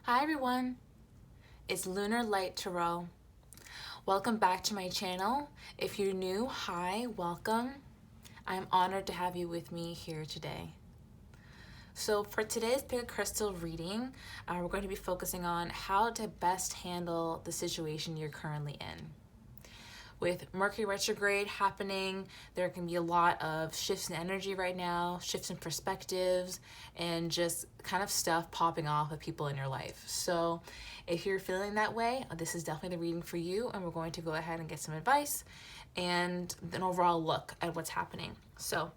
Hi everyone, it's Lunar Light Tarot. Welcome back to my channel. If you're new, hi, welcome. I'm honored to have you with me here today. So for today's Pick a Crystal reading, we're going to be focusing on how to best handle the situation you're currently in. With Mercury retrograde happening, there can be a lot of shifts in energy right now, shifts in perspectives, and just kind of stuff popping off with people in your life. So if you're feeling that way, this is definitely the reading for you, and we're going to go ahead and get some advice and an overall look at what's happening. So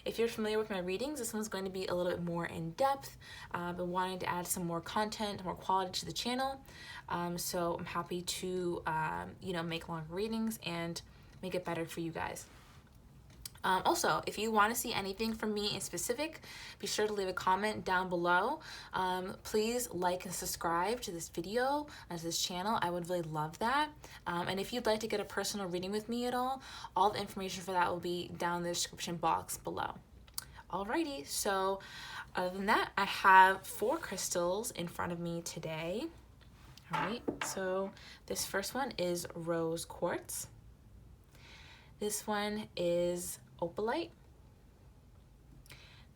if you're familiar with my readings, this one's going to be a little bit more in depth. I've been wanting to add some more content, more quality to the channel. So I'm happy to, make longer readings and make it better for you guys. Also, if you want to see anything from me in specific, be sure to leave a comment down below. Please like and subscribe to this video and to this channel. I would really love that. And if you'd like to get a personal reading with me at all the information for that will be down in the description box below. Alrighty, so other than that, I have 4 crystals in front of me today. Alright, so this first one is Rose Quartz. This one is Opalite.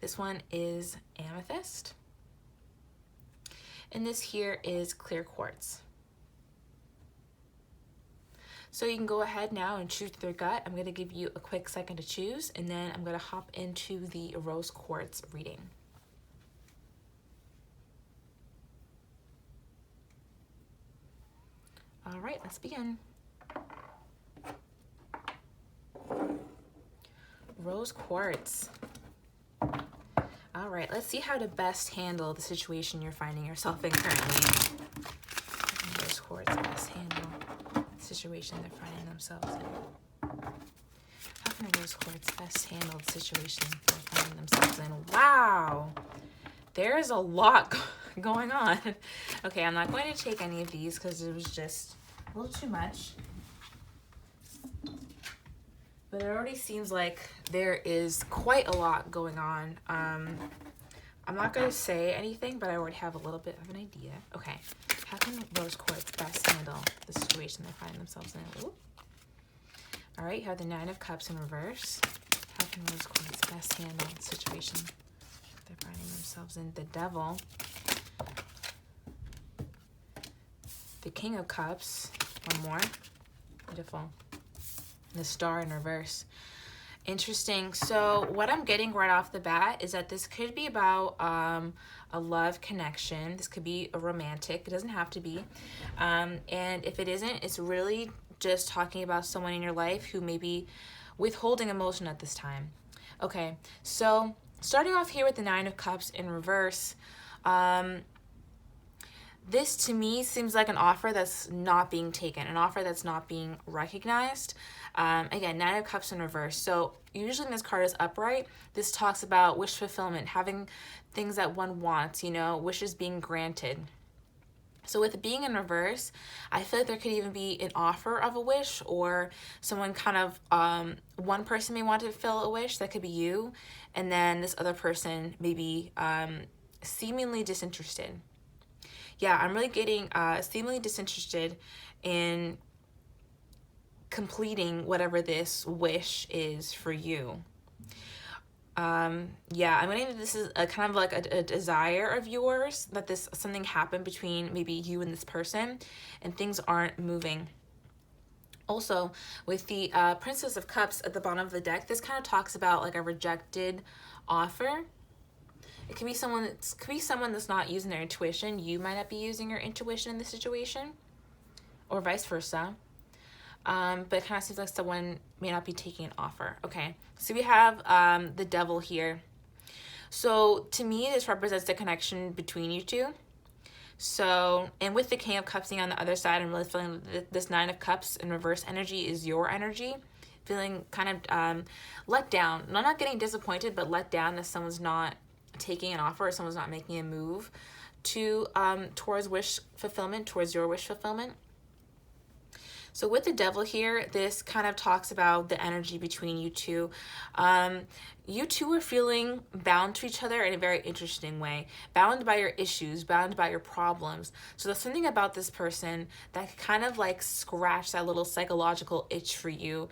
This one is Amethyst. And this here is Clear Quartz. So you can go ahead now and choose their gut. I'm going to give you a quick second to choose, and then I'm going to hop into the Rose Quartz reading. All right, let's begin. Rose Quartz. All right, let's see how to best handle the situation you're finding yourself in currently. Rose Quartz best handle the situation they're finding themselves in. How can a Rose Quartz best handle the situation they're finding themselves in? Wow, there's a lot going on. Okay, I'm not going to take any of these because it was just a little too much. But it already seems like there is quite a lot going on. I'm not going to say anything, but I already have a little bit of an idea. Okay, how can Rose Quartz best handle the situation they're finding themselves in? Ooh. All right, you have the 9 of Cups in reverse. How can Rose Quartz best handle the situation they're finding themselves in? The Devil. The King of Cups. One more. Beautiful. The Star in reverse. Interesting. So what I'm getting right off the bat is that this could be about a love connection. This could be a romantic. It doesn't have to be. And if it isn't, it's really just talking about someone in your life who may be withholding emotion at this time. Okay, so starting off here with the 9 of Cups in reverse, this to me seems like an offer that's not being taken, an offer that's not being recognized. Again, 9 of Cups in reverse. So usually when this card is upright, this talks about wish fulfillment, having things that one wants, wishes being granted. So with it being in reverse, I feel like there could even be an offer of a wish, or someone kind of, one person may want to fulfill a wish, that could be you, and then this other person may be seemingly disinterested. Yeah, I'm really getting seemingly disinterested in completing whatever this wish is for you. Yeah, I'm getting that this is a kind of like a desire of yours, that something happened between maybe you and this person and things aren't moving. Also, with the Princess of Cups at the bottom of the deck, this kind of talks about like a rejected offer. It can be someone that's not using their intuition. You might not be using your intuition in this situation, or vice versa. But it kind of seems like someone may not be taking an offer. Okay, so we have the Devil here. So to me, this represents the connection between you two. So, and with the King of Cups being on the other side, I'm really feeling that this 9 of Cups in reverse energy is your energy. Feeling kind of let down. Not getting disappointed, but let down that someone's not taking an offer, or someone's not making a move to towards wish fulfillment, towards your wish fulfillment. So with the devil here, this kind of talks about the energy between you two. You two are feeling bound to each other in a very interesting way, bound by your issues, bound by your problems. So there's something about this person that kind of like scratch that little psychological itch for you.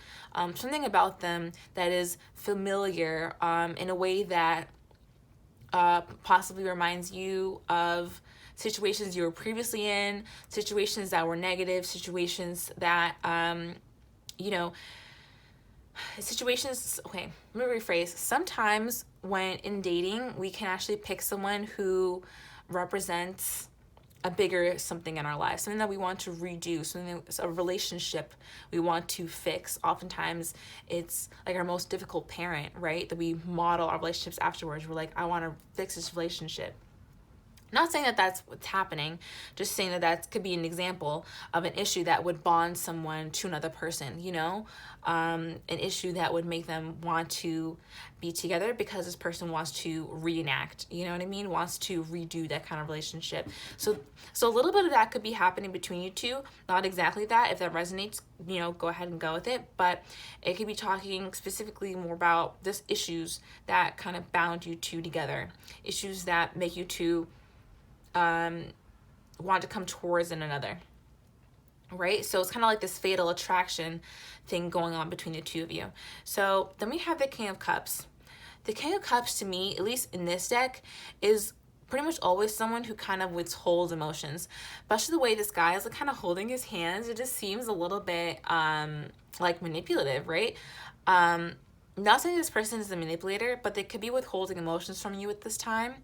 Something about them that is familiar in a way that possibly reminds you of situations you were previously in, situations that were negative, situations that, you know, situations, okay, let me rephrase. Sometimes when in dating, we can actually pick someone who represents a bigger something in our lives, something that we want to redo, something that's a relationship we want to fix. Oftentimes it's like our most difficult parent, right? That we model our relationships afterwards. We're like, I want to fix this relationship. Not saying that that's what's happening, just saying that that could be an example of an issue that would bond someone to another person, you know, an issue that would make them want to be together because this person wants to reenact, you know what I mean, wants to redo that kind of relationship. So a little bit of that could be happening between you two, not exactly that. If that resonates, you know, go ahead and go with it, but it could be talking specifically more about this issues that kind of bound you two together, issues that make you two want to come towards one another, right? So it's kind of like this fatal attraction thing going on between the two of you. So then we have the King of Cups. The King of Cups, to me, at least in this deck, is pretty much always someone who kind of withholds emotions, especially the way this guy is like kind of holding his hands. It just seems a little bit like manipulative, right? Not saying this person is a manipulator, but they could be withholding emotions from you at this time.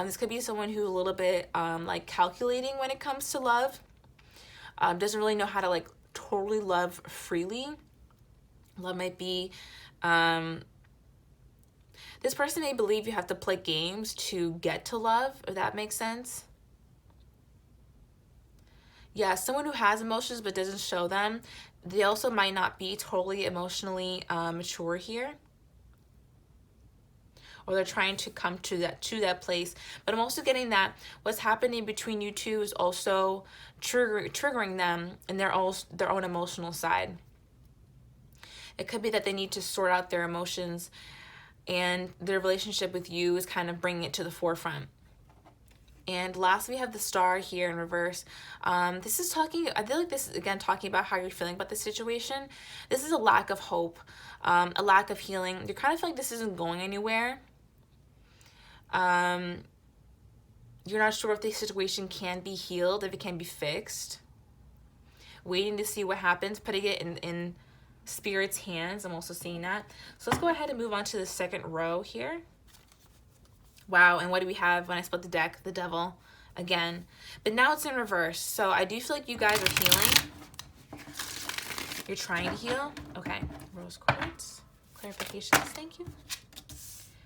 This could be someone who a little bit like calculating when it comes to love. Doesn't really know how to like totally love freely. Love might be, this person may believe you have to play games to get to love, if that makes sense. Yeah, someone who has emotions but doesn't show them. They also might not be totally emotionally mature here, or they're trying to come to that place. But I'm also getting that what's happening between you two is also triggering them in their own emotional side. It could be that they need to sort out their emotions, and their relationship with you is kind of bringing it to the forefront. And last, we have the Star here in reverse. This is talking, I feel like this is, again, talking about how you're feeling about the situation. This is a lack of hope, a lack of healing. You're kind of feeling like this isn't going anywhere. You're not sure if the situation can be healed, if it can be fixed. Waiting to see what happens, putting it in Spirit's hands. I'm also seeing that. So let's go ahead and move on to the second row here. Wow, and what do we have when I split the deck? The Devil again. But now it's in reverse. So I do feel like you guys are healing. You're trying to heal. Okay, Rose Quartz. Clarifications, thank you.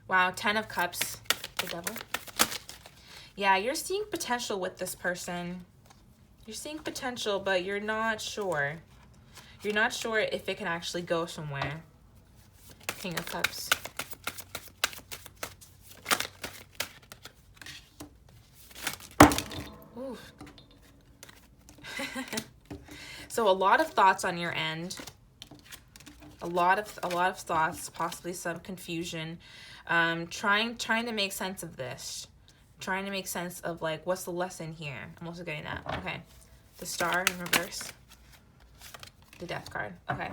Wow, 10 of Cups, the Devil. Yeah, you're seeing potential with this person. You're seeing potential, but you're not sure. You're not sure if it can actually go somewhere. King of Cups. So a lot of thoughts on your end, a lot of thoughts, possibly some confusion, trying to make sense of this, trying to make sense of like what's the lesson here. I'm also getting that. Okay, the Star in reverse, the Death card. Okay,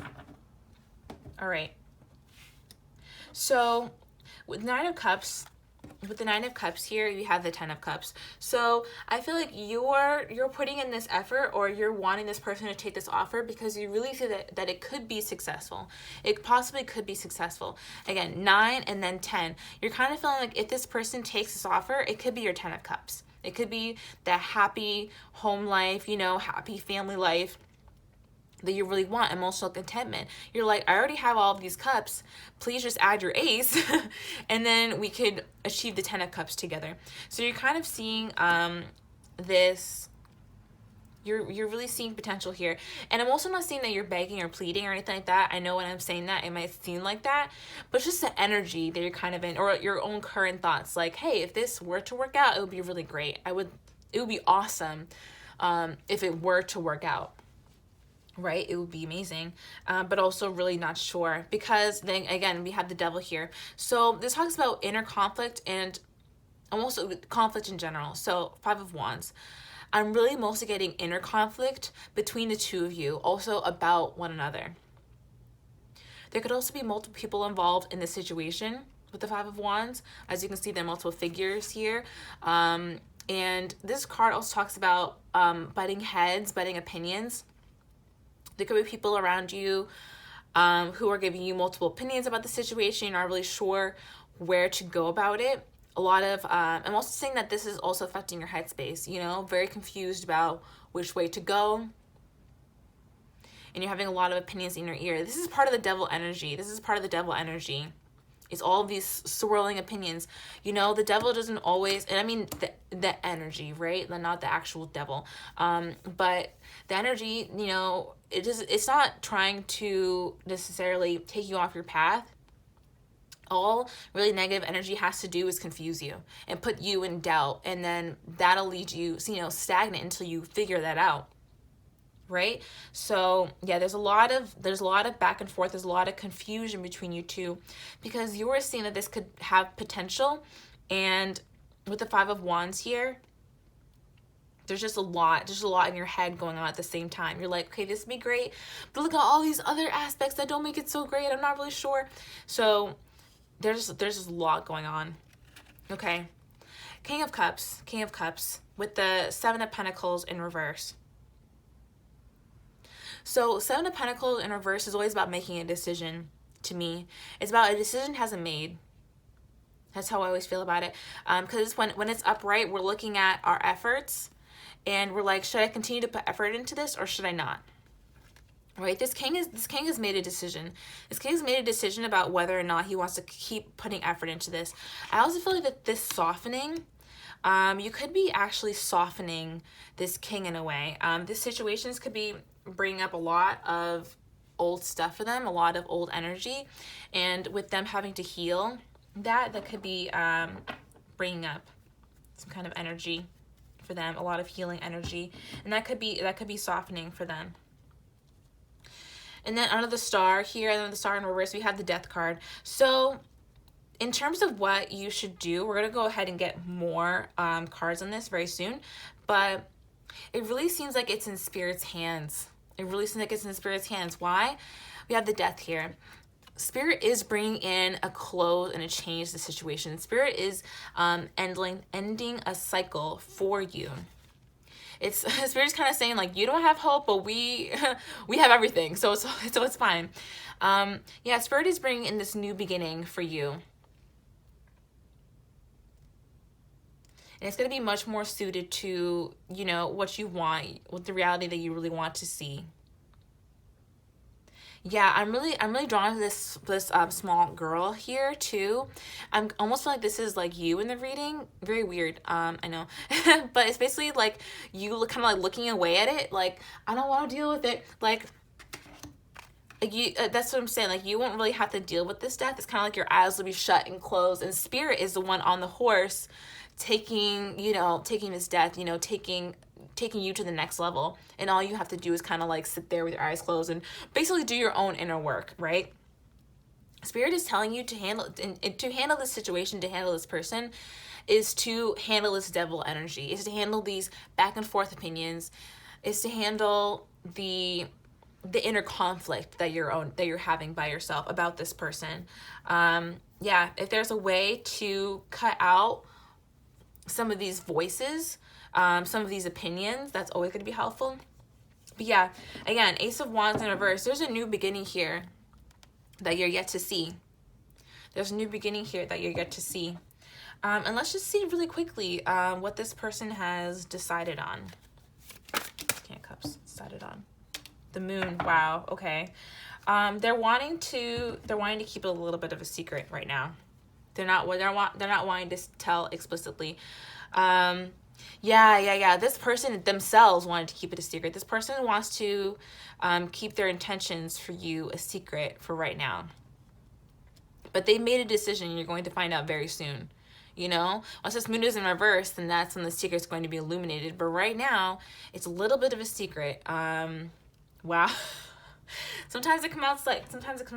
all right. So with Nine of Cups. With the Nine of Cups here, you have the 10 of Cups. So I feel like you're putting in this effort, or you're wanting this person to take this offer because you really feel that it could be successful. It possibly could be successful. Again, 9 and then 10. You're kind of feeling like if this person takes this offer, it could be your 10 of Cups. It could be that happy home life, you know, happy family life that you really want, emotional contentment. You're like, I already have all of these cups. Please just add your ace, and then we could achieve the 10 of Cups together. So you're kind of seeing this. You're really seeing potential here. And I'm also not seeing that you're begging or pleading or anything like that. I know when I'm saying that, it might seem like that, but it's just the energy that you're kind of in, or your own current thoughts. Like, hey, if this were to work out, it would be really great. It would be awesome if it were to work out. right? It would be amazing, but also really not sure, because then again we have the devil here. So this talks about inner conflict and almost conflict in general. So Five of Wands, I'm really mostly getting inner conflict between the two of you, also about one another. There could also be multiple people involved in the situation with the Five of Wands. As you can see, there are multiple figures here. And this card also talks about butting heads, butting opinions. There could be people around you who are giving you multiple opinions about the situation. You're not really sure where to go about it. A lot of, I'm also saying that this is also affecting your headspace, you know, very confused about which way to go. And you're having a lot of opinions in your ear. This is part of the devil energy. This is part of the devil energy. It's all of these swirling opinions. You know, the devil doesn't always, and I mean the energy, right? Not the actual devil. But the energy, you know, it's not trying to necessarily take you off your path. All really negative energy has to do is confuse you and put you in doubt. And then that'll lead you, you know, stagnant until you figure that out. Right? So yeah, there's a lot of back and forth. There's a lot of confusion between you two, because you're seeing that this could have potential. And with the Five of Wands here, there's just a lot in your head going on at the same time. You're like, okay, this would be great, but look at all these other aspects that don't make it so great. I'm not really sure. So there's just a lot going on. Okay. King of Cups with the Seven of Pentacles in reverse. So Seven of Pentacles in reverse is always about making a decision to me. It's about a decision hasn't made. That's how I always feel about it. Because when it's upright, we're looking at our efforts and we're like, should I continue to put effort into this or should I not? Right? This king has made a decision. This king has made a decision about whether or not he wants to keep putting effort into this. I also feel like that this softening, you could be actually softening this king in a way. This situations could be bringing up a lot of old stuff for them, a lot of old energy, and with them having to heal, that could be bringing up some kind of energy for them, a lot of healing energy, and that could be softening for them. And then under the star here, and then the star in reverse, we have the Death card. So in terms of what you should do, we're going to go ahead and get more cards on this very soon, but it really seems like it's in Spirit's hands. It really seems like it's in Spirit's hands. Why? We have the Death here. Spirit is bringing in a close and a change to the situation. Spirit is ending a cycle for you. Spirit's kind of saying like, you don't have hope, but we have everything, so it's fine. Yeah, Spirit is bringing in this new beginning for you. And it's going to be much more suited to, you know, what you want, with the reality that you really want to see. Yeah, I'm really drawn to this small girl here too. I'm almost feel like this is like you in the reading. Very weird. I know, but it's basically like you kind of like looking away at it, like I don't want to deal with it. Like you, that's what I'm saying. Like you won't really have to deal with this death. It's kind of like your eyes will be shut and closed, and Spirit is the one on the horse, taking this death, you know, taking you to the next level, and all you have to do is kind of like sit there with your eyes closed and basically do your own inner work, right? Spirit is telling you to handle this situation, to handle this person, is to handle this devil energy, is to handle these back and forth opinions, is to handle the inner conflict that you're having by yourself about this person. Yeah, if there's a way to cut out some of these voices, some of these opinions, that's always going to be helpful. But yeah, again, Ace of Wands in reverse, there's a new beginning here that you're yet to see. There's a new beginning here that you're yet to see. And let's just see really quickly what this person has decided on. King of Cups decided on. The Moon. Wow. Okay. They're wanting to keep it a little bit of a secret right now. They're not wanting to tell explicitly. Yeah. This person themselves wanted to keep it a secret. This person wants to keep their intentions for you a secret for right now. But they made a decision, and you're going to find out very soon. You know, once this moon is in reverse, then that's when the secret's going to be illuminated. But right now, it's a little bit of a secret Wow. Sometimes it comes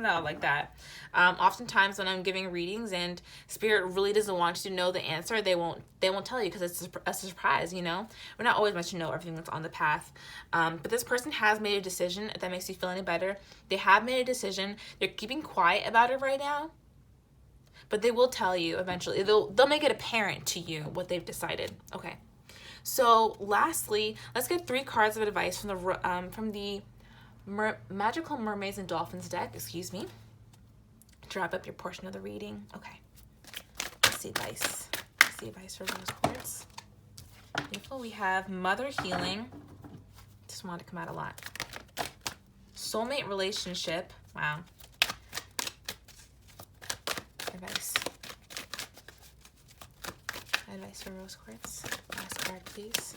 out like that. Oftentimes when I'm giving readings and spirit really doesn't want you to know the answer, they won't tell you because it's a surprise, you know? We're not always meant to know everything that's on the path. But this person has made a decision, if that makes you feel any better. They have made a decision. They're keeping quiet about it right now, but they will tell you eventually. They'll make it apparent to you what they've decided. Okay. So lastly, let's get 3 cards of advice from the Magical Mermaids and Dolphins deck, excuse me, to wrap up your portion of the reading. Okay. Let's see advice. Let's see advice for rose quartz. Beautiful. We have Mother Healing. Just wanted to come out a lot. Soulmate relationship. Wow. Advice. Advice for rose quartz. Last card, please.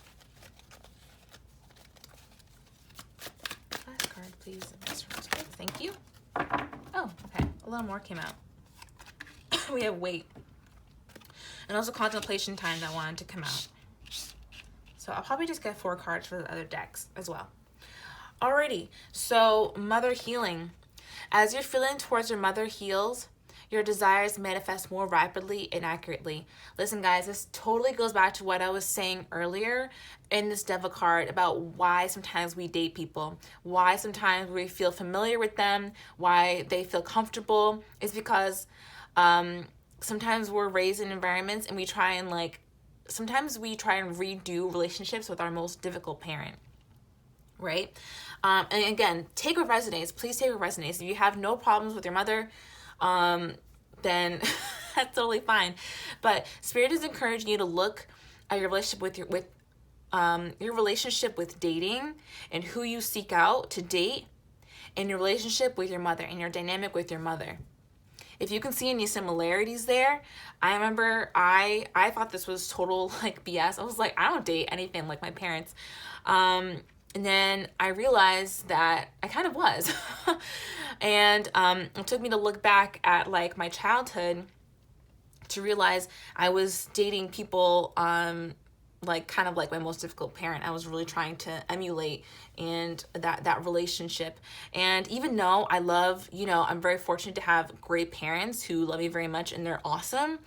Last card, please. Advice for rose quartz. Thank you. Oh, okay. A little more came out. We have wait. And also contemplation time that wanted to come out. So I'll probably just get 4 cards for the other decks as well. Alrighty. So Mother Healing. As you're feeling towards your mother heals, your desires manifest more rapidly and accurately. Listen, guys, this totally goes back to what I was saying earlier in this Devil card about why sometimes we date people, why sometimes we feel familiar with them, why they feel comfortable. It's because sometimes we're raised in environments and sometimes we try and redo relationships with our most difficult parent, right? And again, take what resonates. Please take what resonates. If you have no problems with your mother, then that's totally fine. But Spirit is encouraging you to look at your relationship with your relationship with dating and who you seek out to date, and your relationship with your mother and your dynamic with your mother. If you can see any similarities there, I remember I thought this was total BS. I was like, I don't date anything like my parents. And then I realized that I kind of was. And it took me to look back at my childhood to realize I was dating people kind of like my most difficult parent. I was really trying to emulate and that relationship. And even though I love, I'm very fortunate to have great parents who love me very much and they're awesome.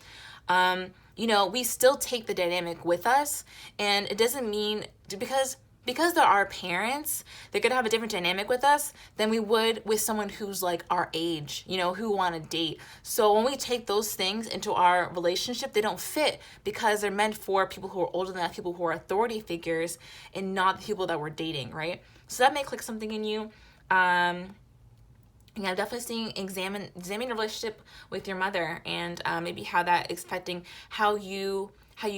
We still take the dynamic with us, and it doesn't mean because they're our parents, they're gonna have a different dynamic with us than we would with someone who's our age, who want to date. So when we take those things into our relationship, they don't fit because they're meant for people who are older than us, people who are authority figures, and not the people that we're dating, right? So that may click something in you. Yeah, I'm definitely seeing examine your relationship with your mother, and maybe how that is affecting how you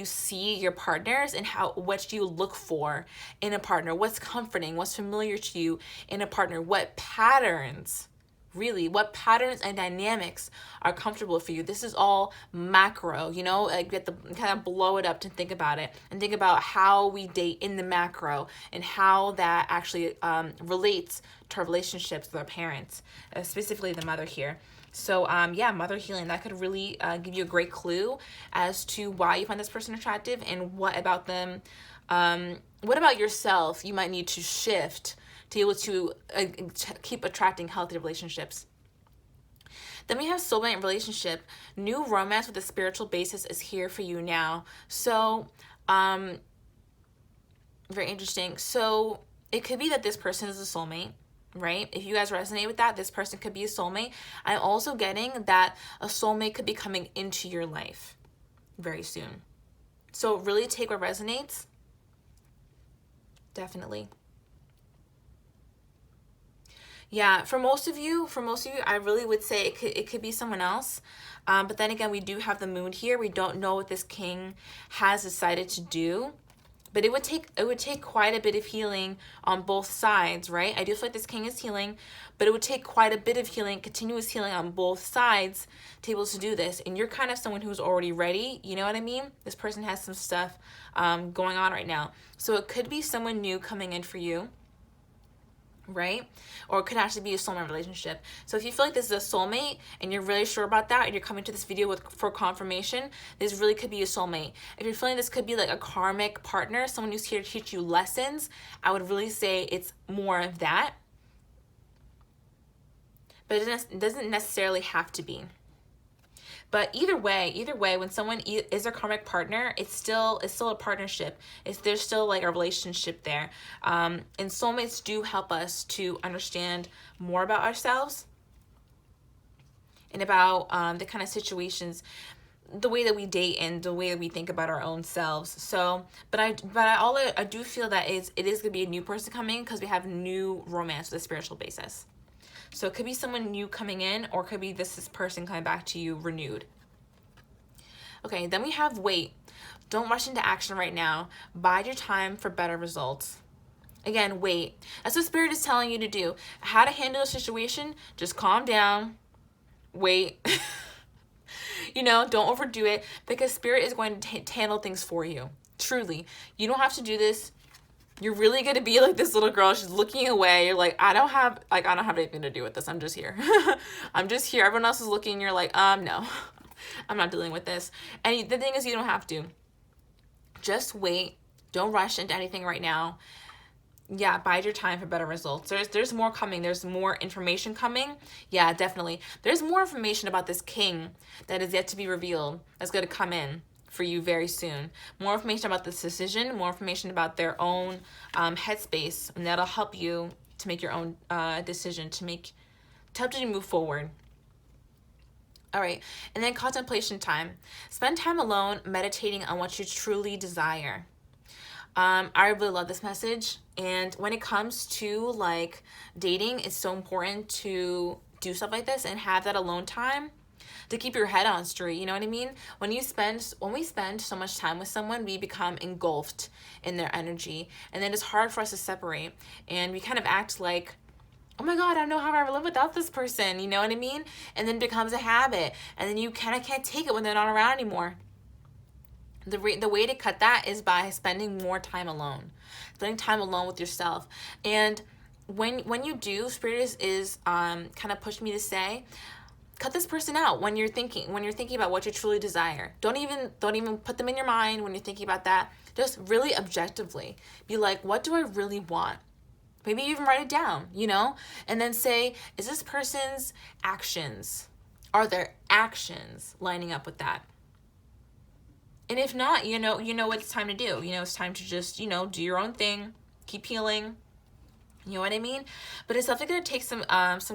see your partners and what you look for in a partner, what's comforting, what's familiar to you in a partner, what patterns and dynamics are comfortable for you. This is all macro, you have to kind of blow it up to think about it and think about how we date in the macro and how that actually relates to our relationships with our parents, specifically the mother here. So yeah, Mother Healing, that could really give you a great clue as to why you find this person attractive and what about them, what about yourself you might need to shift to be able to keep attracting healthy relationships. Then we have soulmate relationship. New romance with a spiritual basis is here for you now. So very interesting. So it could be that this person is a soulmate, right? If you guys resonate with that, this person could be a soulmate. I'm also getting that a soulmate could be coming into your life very soon. So really take what resonates. Definitely. Yeah, for most of you, I really would say it could be someone else. But then again, we do have the moon here. We don't know what this king has decided to do. But it would take quite a bit of healing on both sides, right? I do feel like this king is healing, but it would take quite a bit of healing, continuous healing on both sides to be able to do this. And you're kind of someone who's already ready, you know what I mean? This person has some stuff going on right now. So it could be someone new coming in for you, right? Or it could actually be a soulmate relationship. So if you feel like this is a soulmate and you're really sure about that and you're coming to this video for confirmation, this really could be a soulmate. If you're feeling this could be like a karmic partner, someone who's here to teach you lessons, I would really say it's more of that. but it doesn't necessarily have to be. But either way, when someone is a karmic partner, it's still a partnership. There's still like a relationship there. And soulmates do help us to understand more about ourselves and about the kind of situations, the way that we date and the way that we think about our own selves. So, but I do feel that it is gonna be a new person coming, because we have new romance with a spiritual basis. So it could be someone new coming in, or it could be this person coming back to you renewed. Okay, then we have wait. Don't rush into action right now. Bide your time for better results. Again, wait. That's what Spirit is telling you to do. How to handle a situation, just calm down, wait. You know, don't overdo it, because Spirit is going to handle things for you. Truly. You don't have to do this. You're really going to be like this little girl. She's looking away. You're like, I don't have anything to do with this. I'm just here. I'm just here. Everyone else is looking. You're like, no, I'm not dealing with this. And the thing is, you don't have to. Just wait. Don't rush into anything right now. Yeah, bide your time for better results. There's more coming. There's more information coming. Yeah, definitely. There's more information about this king that is yet to be revealed. That's going to come in for you very soon. More information about this decision. More information about their own headspace, and that'll help you to make your own decision, to help you to move forward. All right, and then contemplation time. Spend time alone meditating on what you truly desire. I really love this message. And when it comes to like dating, it's so important to do stuff like this and have that alone time to keep your head on straight. You know what I mean? When we spend so much time with someone, we become engulfed in their energy, and then it's hard for us to separate. And we kind of act like, oh my God, I don't know how I ever live without this person. You know what I mean? And then it becomes a habit, and then you kind of can't take it when they're not around anymore. The way to cut that is by spending more time alone. Spending time alone with yourself. And when you do, Spirit is kind of pushing me to say, cut this person out when you're thinking about what you truly desire. Don't even put them in your mind when you're thinking about that. Just really objectively be like, what do I really want? Maybe you even write it down, you know? And then say, is this person's actions, are their actions lining up with that? And if not, you know what it's time to do. You know, it's time to just, do your own thing, keep healing. You know what I mean? But it's definitely going to take some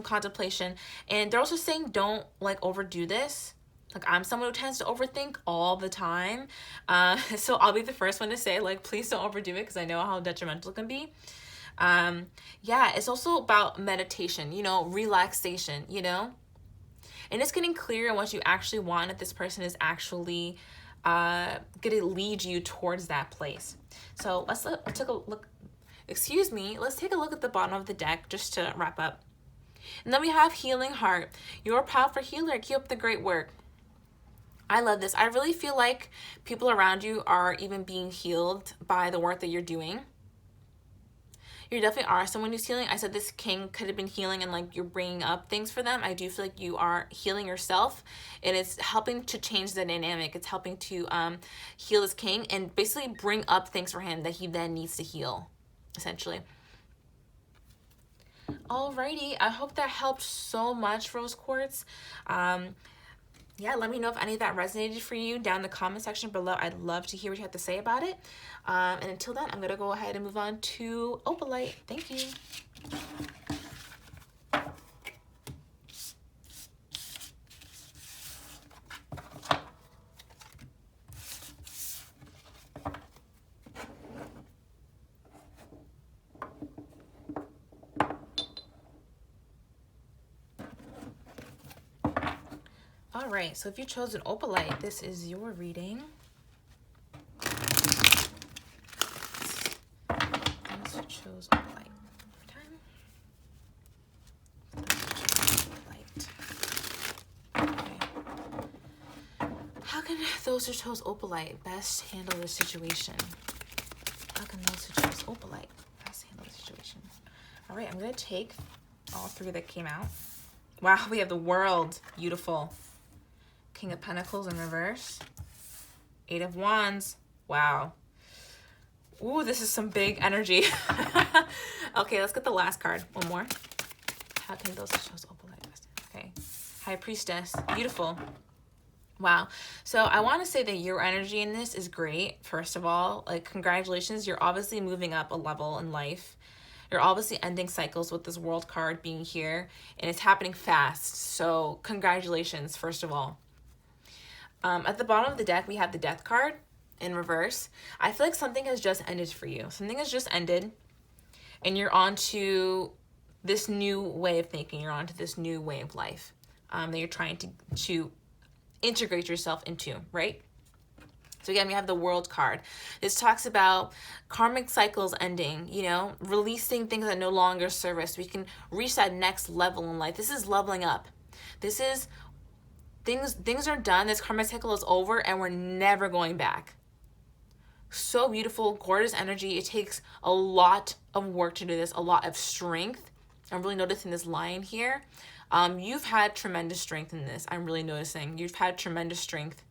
contemplation. And they're also saying don't, like, overdo this. Like, I'm someone who tends to overthink all the time. So I'll be the first one to say, like, please don't overdo it, because I know how detrimental it can be. Yeah, it's also about meditation, relaxation, And it's getting clear on what you actually want, if this person is actually going to lead you towards that place. So let's take a look. Excuse me. Let's take a look at the bottom of the deck just to wrap up. And then we have Healing Heart. You're a powerful healer. Keep up the great work. I love this. I really feel like people around you are even being healed by the work that you're doing. You definitely are someone who's healing. I said this king could have been healing, and like you're bringing up things for them. I do feel like you are healing yourself, and it's helping to change the dynamic. It's helping to heal this king and basically bring up things for him that he then needs to heal, essentially. Alrighty, I hope that helped so much, Rose Quartz. Yeah, let me know if any of that resonated for you down in the comment section below. I'd love to hear what you have to say about it. And until then, I'm going to go ahead and move on to Opalite. Thank you. All right, so if you chose an Opalite, this is your reading. Those who chose Opalite. Okay. How can those who chose Opalite best handle the situation? How can those who chose Opalite best handle the situation? All right, I'm going to take all three that came out. Wow, we have the World. Beautiful. King of Pentacles in reverse. Eight of Wands. Wow. Ooh, this is some big energy. Okay, let's get the last card. One more. How can those who chose Opalite best? High Priestess. Beautiful. Wow. So I want to say that your energy in this is great. First of all, like, congratulations. You're obviously moving up a level in life. You're obviously ending cycles with this World card being here, and it's happening fast. So congratulations, first of all. At the bottom of the deck, we have the Death card in reverse. I feel like something has just ended for you. Something has just ended, and you're on to this new way of thinking. You're on to this new way of life that you're trying to integrate yourself into, right? So again, we have the World card. This talks about karmic cycles ending, you know, releasing things that no longer serve us. We can reach that next level in life. This is leveling up. This is things are done. This karmic cycle is over, and we're never going back. So beautiful, gorgeous energy. It takes a lot of work to do this, a lot of strength. I'm really noticing this line here. You've had tremendous strength in this. I'm really noticing. You've had tremendous strength.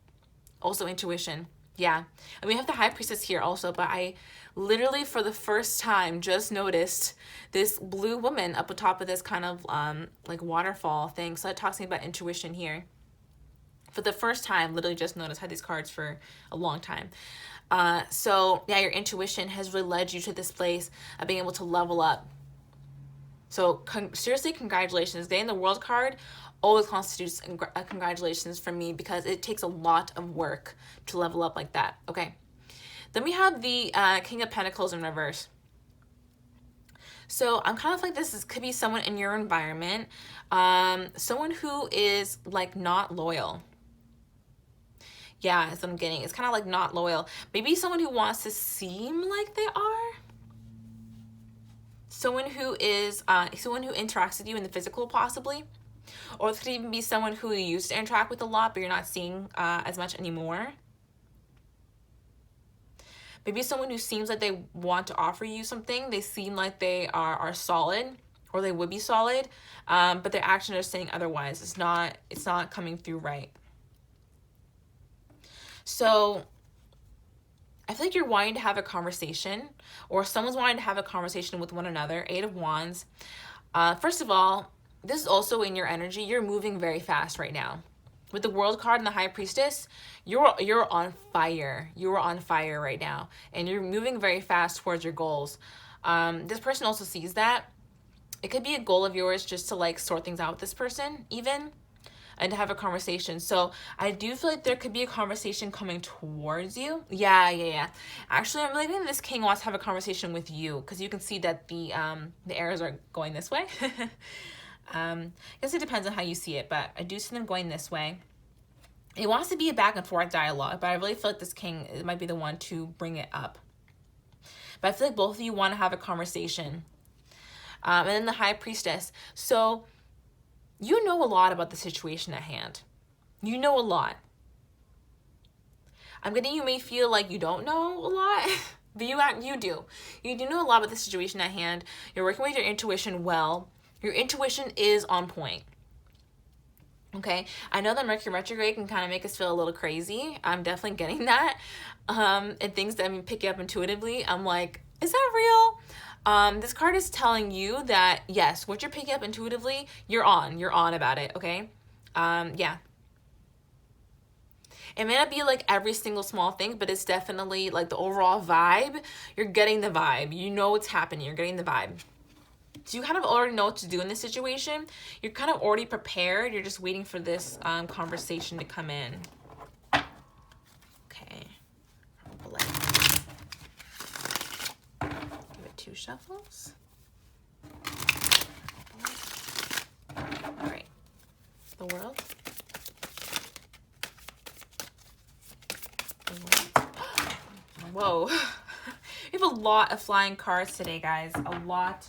Also intuition. Yeah. And we have the High Priestess here also, but I literally for the first time just noticed this blue woman up atop of this kind of like waterfall thing. So that talks to me about intuition here. For the first time, literally just noticed. I had these cards for a long time. So yeah, your intuition has really led you to this place of being able to level up. So seriously, congratulations. Getting the World card always constitutes congratulations from me, because it takes a lot of work to level up like that. Okay. Then we have the King of Pentacles in reverse. So I'm kind of like, this could be someone in your environment, someone who is like not loyal. Yeah, that's what I'm getting. It's kind of like not loyal. Maybe someone who wants to seem like they are. Someone who is, someone who interacts with you in the physical, possibly. Or it could even be someone who you used to interact with a lot, but you're not seeing as much anymore. Maybe someone who seems like they want to offer you something. They seem like they are solid, or they would be solid, but their actions are saying otherwise. It's not coming through right. So I feel like you're wanting to have a conversation, or someone's wanting to have a conversation with one another. 8 of Wands. First of all, this is also in your energy. You're moving very fast right now. With the World card and the High Priestess, you're on fire. You are on fire right now, and you're moving very fast towards your goals. This person also sees that. It could be a goal of yours just to like sort things out with this person, even, and to have a conversation. So I do feel like there could be a conversation coming towards you. Yeah. Actually, I'm thinking this king wants to have a conversation with you, because you can see that the arrows are going this way. I guess it depends on how you see it, but I do see them going this way. It wants to be a back and forth dialogue, but I really feel like this king might be the one to bring it up. But I feel like both of you want to have a conversation. And then the High Priestess. So you know a lot about the situation at hand. You know a lot. I'm getting, you may feel like you don't know a lot, but you do. You do know a lot about the situation at hand. You're working with your intuition well. Your intuition is on point. Okay, I know that Mercury retrograde can kind of make us feel a little crazy. I'm definitely getting that. And things that pick you up intuitively. I'm like, is that real? This card is telling you that, yes, what you're picking up intuitively, you're on about it, okay? Yeah. It may not be like every single small thing, but it's definitely like the overall vibe. You're getting the vibe. You know what's happening. You're getting the vibe. So you kind of already know what to do in this situation. You're kind of already prepared. You're just waiting for this conversation to come in. Okay. Give it 2 shuffles. All right. The World. Whoa. We have a lot of flying cards today, guys. A lot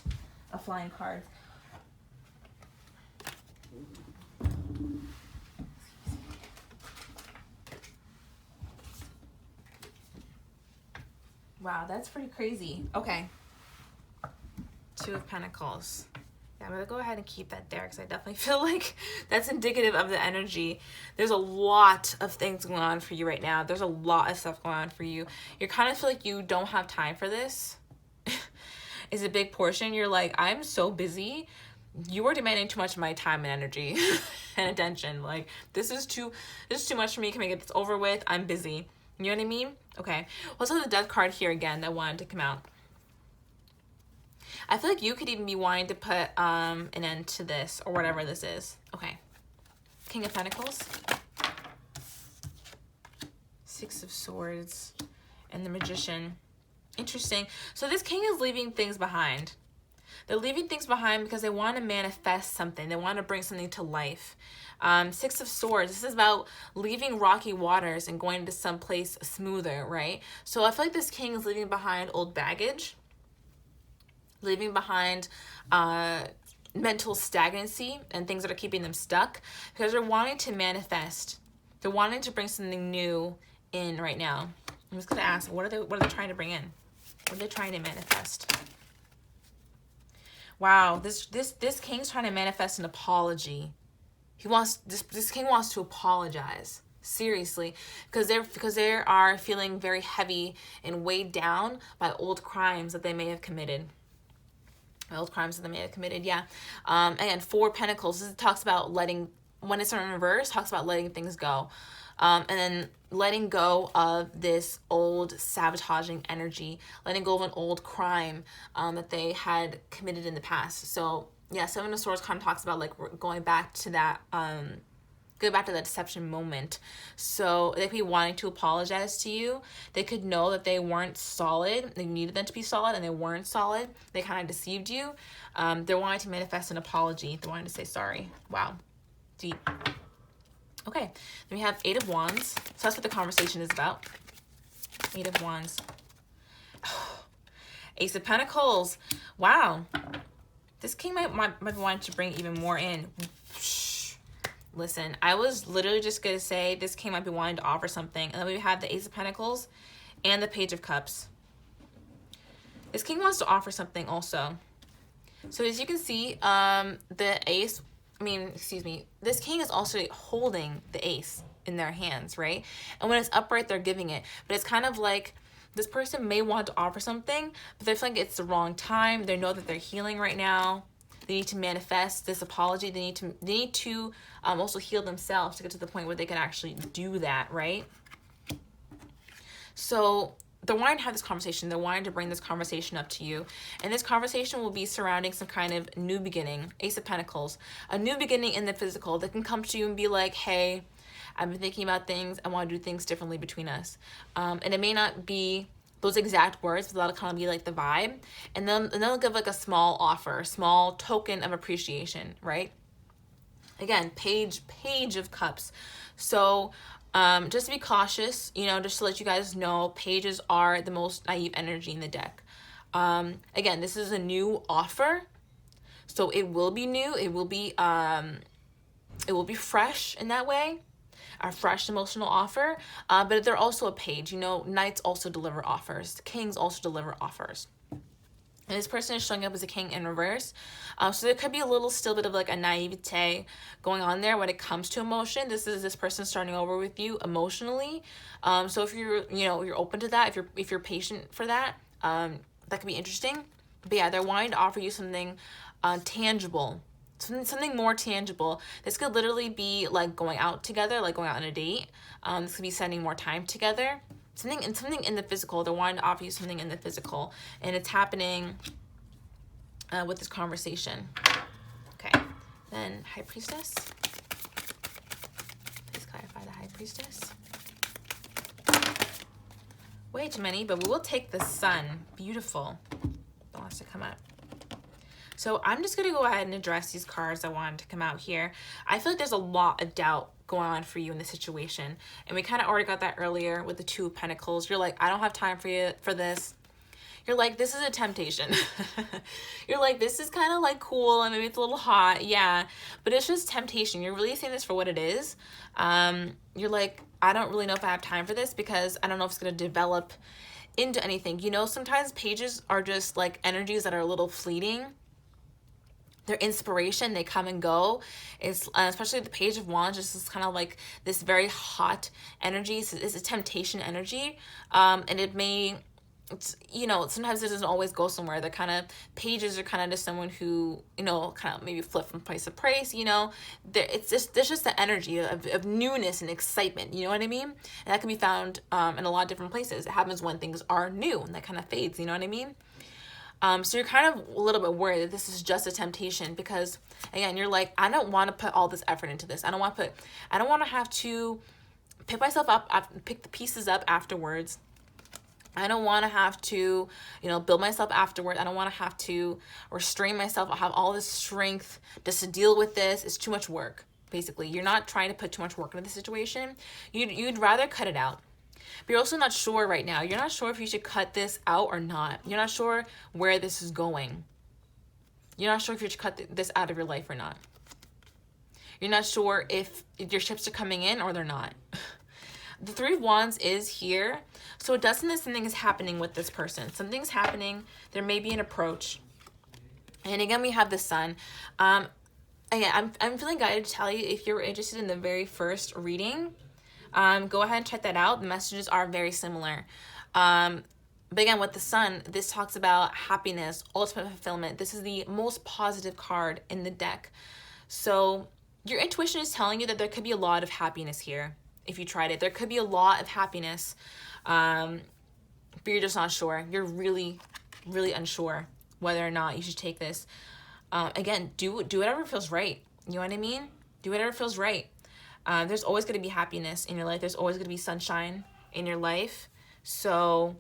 of flying cards. Wow, that's pretty crazy. Okay. 2 of Pentacles. Yeah, I'm going to go ahead and keep that there, because I definitely feel like that's indicative of the energy. There's a lot of things going on for you right now. There's a lot of stuff going on for you. You kind of feel like you don't have time for this. Is a big portion. You're like, I'm so busy. you are demanding too much of my time and energy and attention. Like, this is too much for me. Can we get this over with? I'm busy. You know what I mean? Okay. Let's look at the death card here again that wanted to come out. I feel like you could even be wanting to put an end to this or whatever this is. Okay. King of Pentacles. Six of Swords. And the Magician. Interesting. So this king is leaving things behind. They're leaving things behind because they want to manifest something. They want to bring something to life. Six of Swords. This is about leaving rocky waters and going to some place smoother, right? So I feel like this king is leaving behind old baggage. Leaving behind mental stagnancy and things that are keeping them stuck. Because they're wanting to manifest. They're wanting to bring something new in right now. I'm just going to ask, what are they trying to bring in? What are they trying to manifest? Wow, this king's trying to manifest an apology. This king wants to apologize. Seriously, because they are feeling very heavy and weighed down by old crimes that they may have committed. Yeah. Again, Four Pentacles. This talks about letting, when it's in reverse, talks about letting things go. And then letting go of this old sabotaging energy, letting go of an old crime that they had committed in the past. So yeah, Seven of Swords kind of talks about like going back to that deception moment. So they could be wanting to apologize to you. They could know that they weren't solid. They needed them to be solid and they weren't solid. They kind of deceived you. They're wanting to manifest an apology. They're wanting to say sorry. Wow. Deep. Okay, then we have Eight of Wands. So that's what the conversation is about. Eight of Wands. Ace of Pentacles. Wow. This king might want to bring even more in. Listen, I was literally just going to say this king might be wanting to offer something. And then we have the Ace of Pentacles and the Page of Cups. This king wants to offer something also. So as you can see, this king is also holding the ace in their hands, right? And when it's upright, they're giving it. But it's kind of like this person may want to offer something, but they feel like it's the wrong time. They know that they're healing right now. They need to manifest this apology. They need to also heal themselves to get to the point where they can actually do that, right? So they're wanting to have this conversation. They're wanting to bring this conversation up to you. And this conversation will be surrounding some kind of new beginning. Ace of Pentacles. A new beginning in the physical. They can come to you and be like, hey, I've been thinking about things. I want to do things differently between us. And it may not be those exact words, but that'll kind of be like the vibe. And then they'll give like a small offer, small token of appreciation, right? Again, page of cups. So just to be cautious, just to let you guys know, pages are the most naive energy in the deck. Again, this is a new offer, so it will be new. It will be fresh in that way, a fresh emotional offer. But they're also a page. Knights also deliver offers. Kings also deliver offers. And this person is showing up as a king in reverse. So there could be a little still bit of like a naivete going on there when it comes to emotion. This is this person starting over with you emotionally. So if you're open to that, if you're patient for that, that could be interesting. But yeah, they're wanting to offer you something tangible. Something more tangible. This could literally be like going out together, like going out on a date. This could be spending more time together. Something in the physical. They're wanting to offer you something in the physical. And it's happening with this conversation. Okay. Then High Priestess. Please clarify the High Priestess. Way too many, but we will take the Sun. Beautiful. That wants to come up. So I'm just going to go ahead and address these cards that wanted to come out here. I feel like there's a lot of doubt going on for you in this situation. And we kind of already got that earlier with the Two of Pentacles. You're like, I don't have time for this. You're like, this is a temptation. You're like, this is kind of like cool and maybe it's a little hot. Yeah, but it's just temptation. You're really seeing this for what it is. You're like, I don't really know if I have time for this because I don't know if it's going to develop into anything. Sometimes pages are just like energies that are a little fleeting. They're inspiration, they come and go. It's especially the Page of Wands, just is kind of like this very hot energy. It's a temptation energy, and it may it's, you know, sometimes it doesn't always go somewhere. The kind of pages are kind of just someone who, you know, kind of maybe flip from place to place, you know. It's just, there's just the energy of newness and excitement, you know what I mean? And that can be found in a lot of different places. It happens when things are new, and that kind of fades, you know what I mean? So you're kind of a little bit worried that this is just a temptation, because again, you're like, I don't want to put all this effort into this. I don't want to have to pick myself up, pick the pieces up afterwards. I don't want to have to, you know, build myself afterward. I don't want to have to restrain myself. I have all this strength just to deal with this. It's too much work, basically. You're not trying to put too much work into the situation. You'd rather cut it out. But you're also not sure right now. You're not sure if you should cut this out or not. You're not sure where this is going. You're not sure if you should cut this out of your life or not. You're not sure if your ships are coming in or they're not. The Three of Wands is here. So it does mean that something is happening with this person. Something's happening. There may be an approach. And again, we have the Sun. Again, I'm feeling guided to tell you, if you're interested in the very first reading, go ahead and check that out. The messages are very similar. But again, with the Sun, this talks about happiness, ultimate fulfillment. This is the most positive card in the deck. So your intuition is telling you that there could be a lot of happiness here. If you tried it, there could be a lot of happiness, but you're just not sure. You're really, really unsure whether or not you should take this. Again, do whatever feels right. You know what I mean? Do whatever feels right. There's always going to be happiness in your life. There's always going to be sunshine in your life. So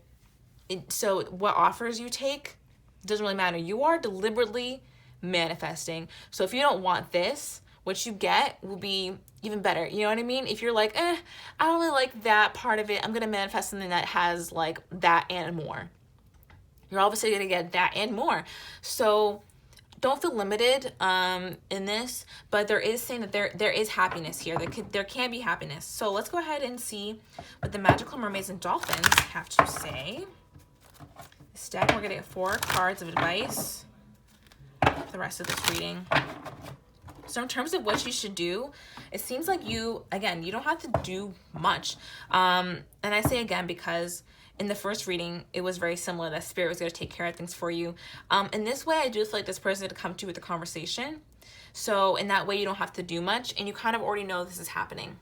what offers you take doesn't really matter. You are deliberately manifesting. So if you don't want this, what you get will be even better. You know what I mean? If you're like, I don't really like that part of it, I'm going to manifest something that has like that and more. You're obviously going to get that and more. So don't feel limited in this, but there is saying that there is happiness here. There can be happiness. So let's go ahead and see what the magical mermaids and dolphins have to say. This deck, we're going to get 4 cards of advice for the rest of this reading. So in terms of what you should do, it seems like you don't have to do much. And I say again because in the first reading, it was very similar that Spirit was going to take care of things for you. In this way, I do feel like this person is going to come to you with a conversation. So in that way, you don't have to do much, and you kind of already know this is happening.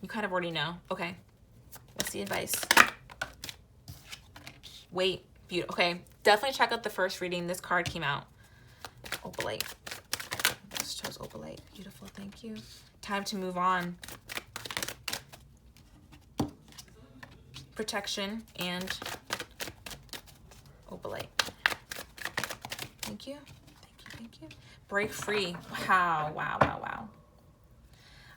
You kind of already know. Okay, what's the advice? Wait, beautiful. Okay, definitely check out the first reading. This card came out. Opalite. Chose Opalite. Beautiful, thank you. Time to move on. Protection and Opalite. Thank you. Thank you. Break free. Wow.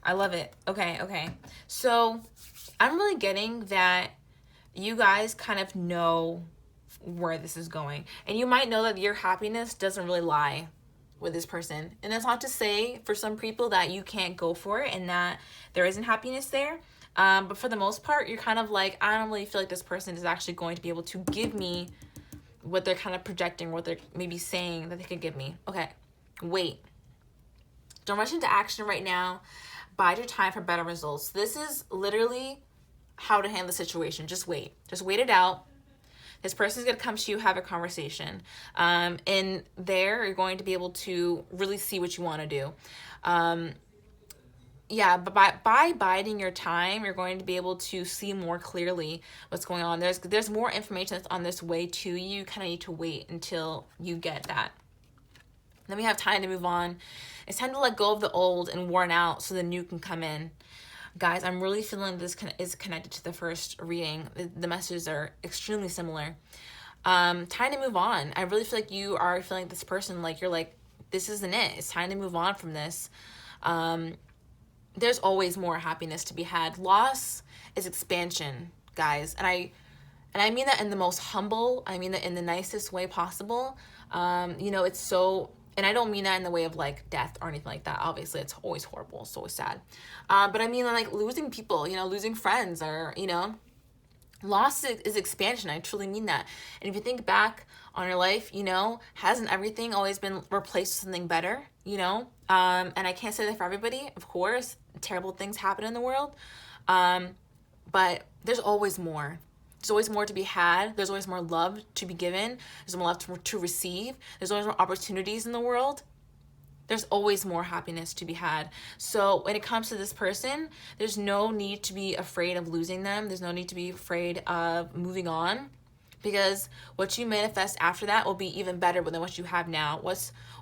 I love it. Okay. So I'm really getting that you guys kind of know where this is going. And you might know that your happiness doesn't really lie with this person. And that's not to say for some people that you can't go for it and that there isn't happiness there. But for the most part, you're kind of like, I don't really feel like this person is actually going to be able to give me what they're kind of projecting, what they're maybe saying that they could give me. Okay, wait. Don't rush into action right now. Bide your time for better results. This is literally how to handle the situation. Just wait. Just wait it out. This person's going to come to you, have a conversation. And there, you're going to be able to really see what you want to do. But by biding your time, you're going to be able to see more clearly what's going on. There's more information that's on this way to you. You kind of need to wait until you get that. Then we have time to move on. It's time to let go of the old and worn out so the new can come in. Guys, I'm really feeling this is connected to the first reading. The messages are extremely similar. Time to move on. I really feel like you are feeling this person, like you're like, this isn't it. It's time to move on from this. There's always more happiness to be had. Loss is expansion, guys. And I mean that in the most humble, I mean that in the nicest way possible. It's so, and I don't mean that in the way of like death or anything like that. Obviously, it's always horrible. It's always sad. But I mean like losing people, losing friends or, loss is expansion. I truly mean that. And if you think back on your life, hasn't everything always been replaced with something better, And I can't say that for everybody, of course. Terrible things happen in the world. But there's always more. There's always more to be had. There's always more love to be given. There's more love to receive. There's always more opportunities in the world. There's always more happiness to be had. So when it comes to this person, there's no need to be afraid of losing them. There's no need to be afraid of moving on, because what you manifest after that will be even better than what you have now.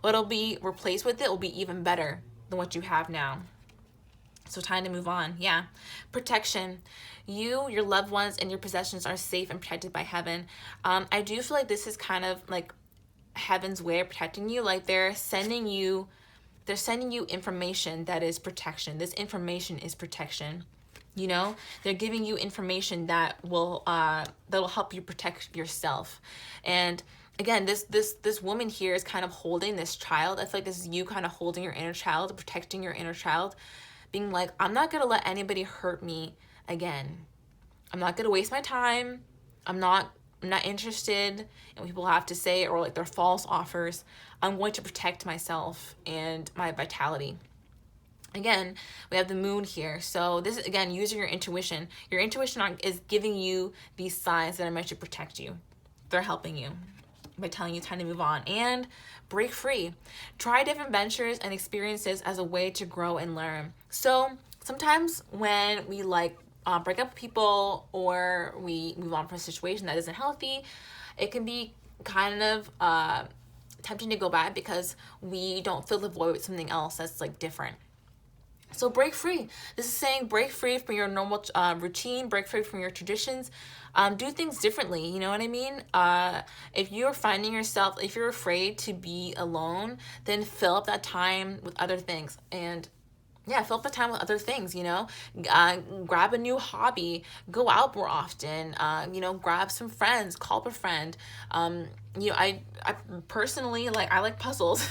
What'll be replaced with it will be even better than what you have now. So time to move on. Yeah. Protection. You, your loved ones, and your possessions are safe and protected by heaven. I do feel like this is kind of like heaven's way of protecting you. Like they're sending you information that is protection. This information is protection. You know, they're giving you information that will that'll help you protect yourself. And again, this woman here is kind of holding this child. I feel like this is you kind of holding your inner child, protecting your inner child, being like, I'm not gonna let anybody hurt me again. I'm not gonna waste my time. I'm not interested in what people have to say or like their false offers. I'm going to protect myself and my vitality. Again, we have the moon here. So this is, again, using your intuition. Your intuition is giving you these signs that are meant to protect you. They're helping you by telling you time to move on and break free. Try different ventures and experiences as a way to grow and learn. So sometimes when we break up with people or we move on from a situation that isn't healthy, it can be kind of tempting to go back because we don't fill the void with something else that's like different. So break free. This is saying break free from your normal routine, break free from your traditions, do things differently. You know what I mean? If you're finding yourself, if you're afraid to be alone, then fill up that time with other things. And yeah, fill up the time with other things, you know, grab a new hobby, go out more often, you know, grab some friends, call up a friend. You know, I personally, I like puzzles.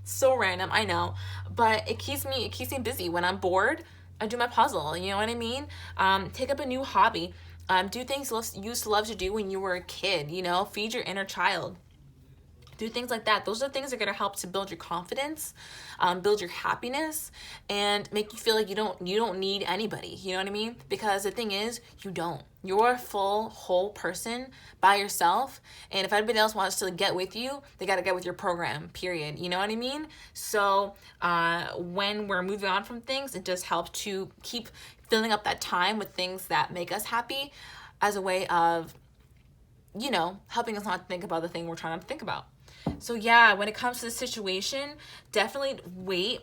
So random, I know, but it keeps me busy. When I'm bored, I do my puzzle, you know what I mean? Take up a new hobby, do things you used to love to do when you were a kid, you know, feed your inner child. Do things like that. Those are things that are going to help to build your confidence, build your happiness, and make you feel like you don't need anybody. You know what I mean? Because the thing is, you don't. You're a full, whole person by yourself. And if anybody else wants to get with you, they got to get with your program, period. You know what I mean? So when we're moving on from things, it just helps to keep filling up that time with things that make us happy as a way of, you know, helping us not think about the thing we're trying not to think about. So yeah, when it comes to the situation, definitely wait.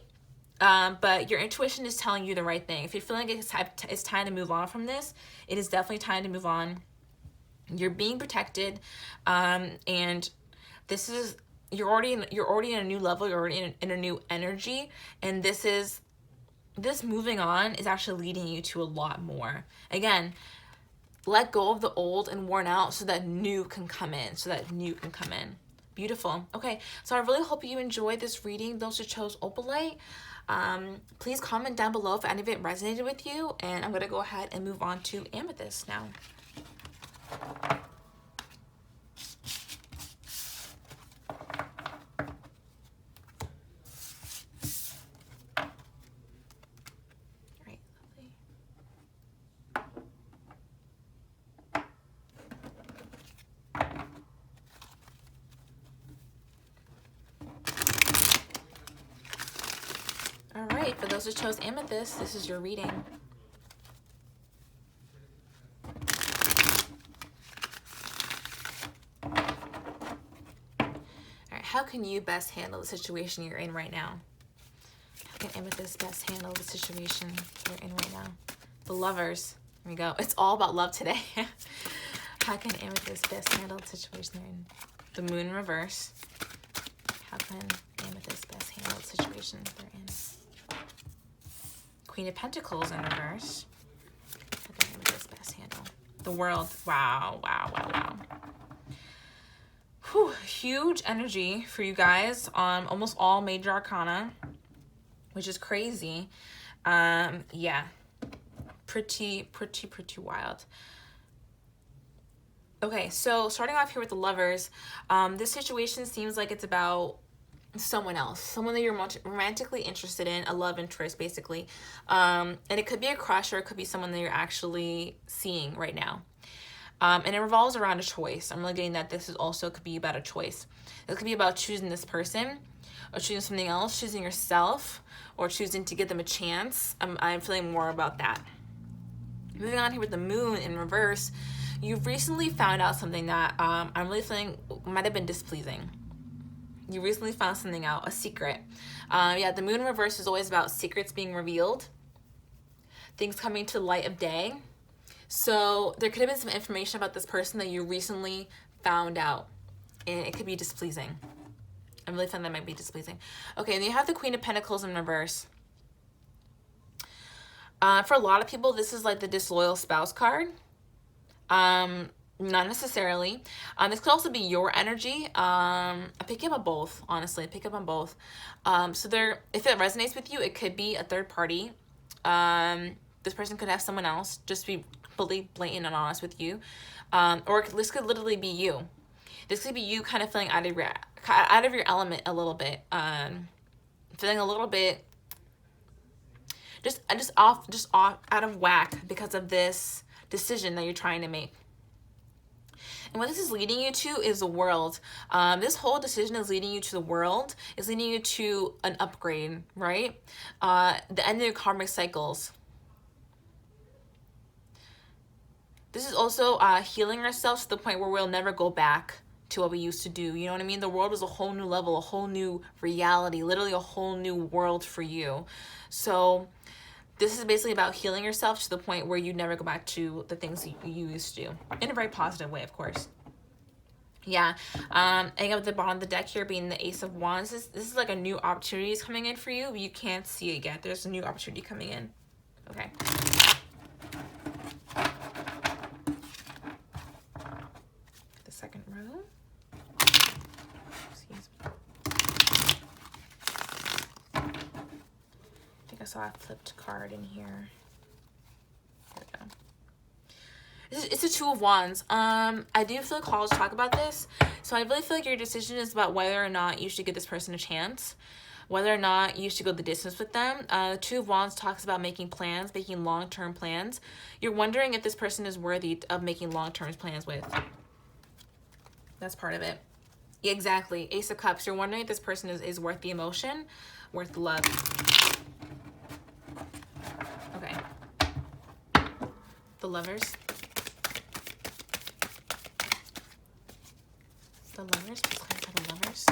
But your intuition is telling you the right thing. If you're feeling like it's time to move on from this, it is definitely time to move on. You're being protected, and this is you're already in a new level. You're already in a new energy, and this moving on is actually leading you to a lot more. Again, let go of the old and worn out so that new can come in. Beautiful. Okay, so I really hope you enjoyed this reading. Those who chose Opalite, please comment down below if any of it resonated with you, and I'm going to go ahead and move on to Amethyst now. Alright, for those who chose Amethyst, this is your reading. Alright, how can you best handle the situation you're in right now? How can Amethyst best handle the situation you're in right now? The Lovers. Here we go. It's all about love today. How can Amethyst best handle the situation they're in? The Moon in reverse. How can Amethyst best handle the situation they're in? Queen of Pentacles in reverse. How can Amethyst best handle the World? Wow. Whew, huge energy for you guys on almost all major arcana, which is crazy. Yeah, pretty wild. Okay, so starting off here with the Lovers, this situation seems like it's about someone else, someone that you're romantically interested in, a love interest basically, and it could be a crush or it could be someone that you're actually seeing right now. And it revolves around a choice. I'm really getting that this is also could be about a choice. It could be about choosing this person, or choosing something else, choosing yourself, or choosing to give them a chance. I'm feeling more about that. Moving on here with the moon in reverse, you've recently found out something that I'm really feeling might have been displeasing. You recently found something out, a secret. Yeah, the moon in reverse is always about secrets being revealed, things coming to light of day. So there could have been some information about this person that you recently found out, and it could be displeasing. I really find that might be displeasing. Okay, and you have the Queen of Pentacles in reverse. For a lot of people, this is like the disloyal spouse card. Not necessarily. This could also be your energy. I pick up on both, honestly. I pick up on both. So if it resonates with you, it could be a third party. This person could have someone else, just to be fully blatant and honest with you. Or this could literally be you. This could be you kind of feeling out of your element a little bit. Feeling a little bit just off out of whack because of this decision that you're trying to make. And what this is leading you to is the world. This whole decision is leading you to the world, is leading you to an upgrade, right? The end of your karmic cycles. This is also healing ourselves to the point where we'll never go back to what we used to do. You know what I mean? The world is a whole new level, a whole new reality, literally a whole new world for you. So this is basically about healing yourself to the point where you never go back to the things you used to do. In a very positive way, of course. Yeah. And at the bottom of the deck here being the Ace of Wands. This is like a new opportunity is coming in for you, but you can't see it yet. There's a new opportunity coming in. Okay. The second row. Excuse me. I saw a flipped card in here. There we go. It's a Two of Wands. I do feel called to talk about this. So I really feel like your decision is about whether or not you should give this person a chance, whether or not you should go the distance with them. The Two of Wands talks about making plans, making long-term plans. You're wondering if this person is worthy of making long-term plans with. That's part of it. Yeah, exactly. Ace of Cups. You're wondering if this person is worth the emotion, worth the love. Okay. The Lovers. The Lovers. Please clarify the Lovers.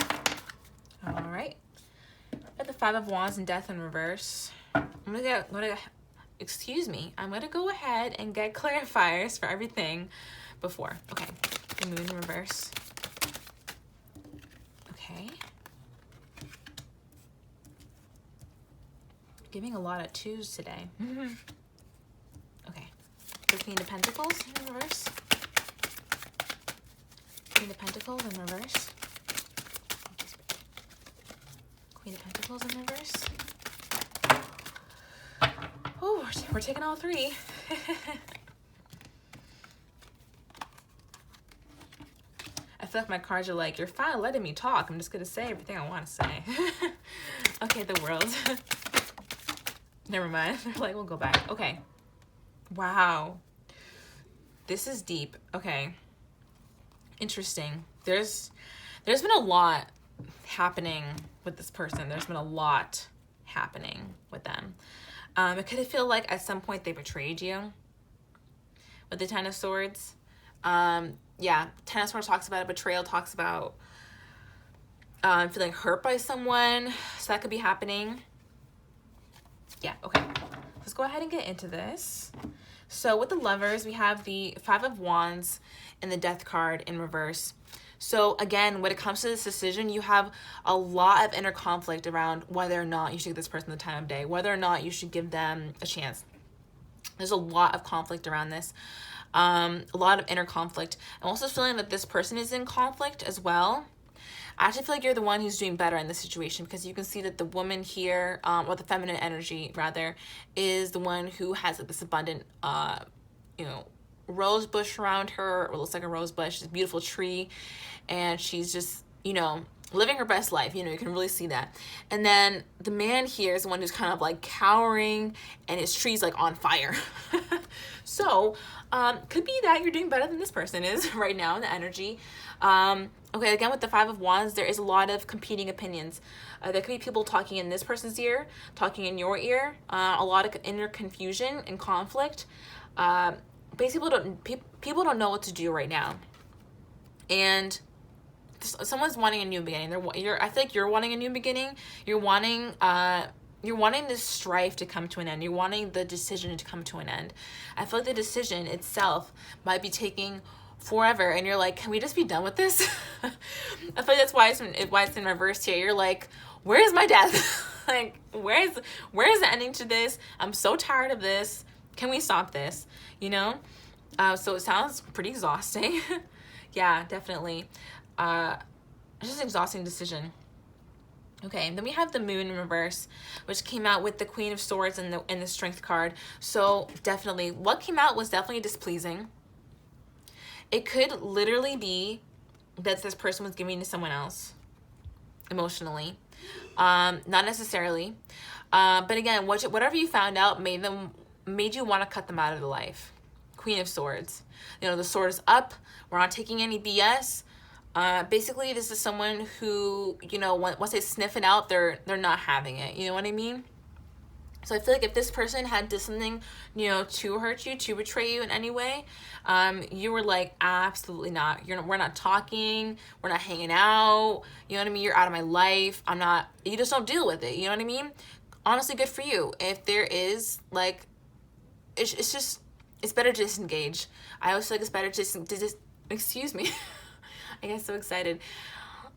All right. Got the Five of Wands and Death in reverse. Excuse me. I'm gonna go ahead and get clarifiers for everything before. Okay. The Moon in reverse. Okay. Giving a lot of twos today. Okay. The Queen of Pentacles in reverse. Queen of Pentacles in reverse. Queen of Pentacles in reverse. Oh, we're taking all three. I feel like my cards are like, you're fine letting me talk. I'm just going to say everything I want to say. Okay, the World. Never mind. Like, we'll go back. Okay. Wow. This is deep. Okay. Interesting. There's been a lot happening with this person. There's been a lot happening with them. It could feel like at some point they betrayed you with the Ten of Swords. Yeah, Ten of Swords talks about a betrayal, talks about feeling hurt by someone. So that could be happening. Yeah, okay. Let's go ahead and get into this. So with the Lovers, we have the Five of Wands and the Death card in reverse. So again, when it comes to this decision, you have a lot of inner conflict around whether or not you should give this person the time of day, whether or not you should give them a chance. There's a lot of conflict around this. A lot of inner conflict. I'm also feeling that this person is in conflict as well. I actually feel like you're the one who's doing better in this situation because you can see that the woman here, or the feminine energy rather, is the one who has like, this abundant, rose bush around her, or looks like a rose bush, this beautiful tree, and she's just, living her best life. You know, you can really see that. And then the man here is the one who's kind of like cowering, and his tree's like on fire. So could be that you're doing better than this person is right now in the energy. Okay, again, with the Five of Wands, there is a lot of competing opinions. There could be people talking in this person's ear, talking in your ear, a lot of inner confusion and conflict. Basically, people don't know what to do right now. And someone's wanting a new beginning. I feel like you're wanting a new beginning. You're wanting this strife to come to an end. You're wanting the decision to come to an end. I feel like the decision itself might be taking forever, and you're like, can we just be done with this? I feel like that's why it's in reverse here. You're like, where is my death? Like, where is the ending to this? I'm so tired of this. Can we stop this? You know? So it sounds pretty exhausting. Yeah, definitely. Just an exhausting decision. Okay, then we have the Moon in reverse, which came out with the Queen of Swords and the Strength card. So definitely, what came out was definitely displeasing. It could literally be that this person was giving to someone else emotionally. Not necessarily. But again, whatever you found out made you want to cut them out of the life. Queen of Swords. You know, the sword is up. We're not taking any BS. Basically, this is someone who, you know, once they sniff it out, they're not having it. You know what I mean? So I feel like if this person had did something, you know, to hurt you, to betray you in any way, you were like, absolutely not. We're not talking. We're not hanging out. You know what I mean? You're out of my life. You just don't deal with it. You know what I mean? Honestly, good for you. If there is, like, it's better to disengage. I always feel like it's better to excuse me. I get so excited.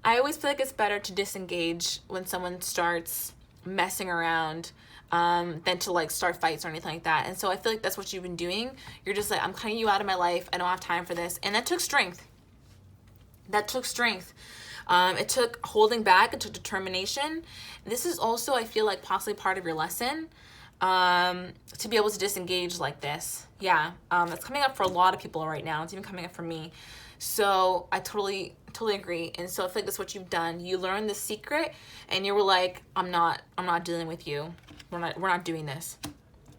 I always feel like it's better to disengage when someone starts messing around than to like start fights or anything like that. And so I feel like that's what you've been doing. You're just like, I'm cutting you out of my life. I don't have time for this. And that took strength. It took holding back. It took determination. This is also, I feel like, possibly part of your lesson, to be able to disengage like this. Yeah, that's coming up for a lot of people right now. It's even coming up for me. So I totally agree. And so I feel like that's what you've done. You learned the secret, and you were like, I'm not dealing with you. We're not doing this,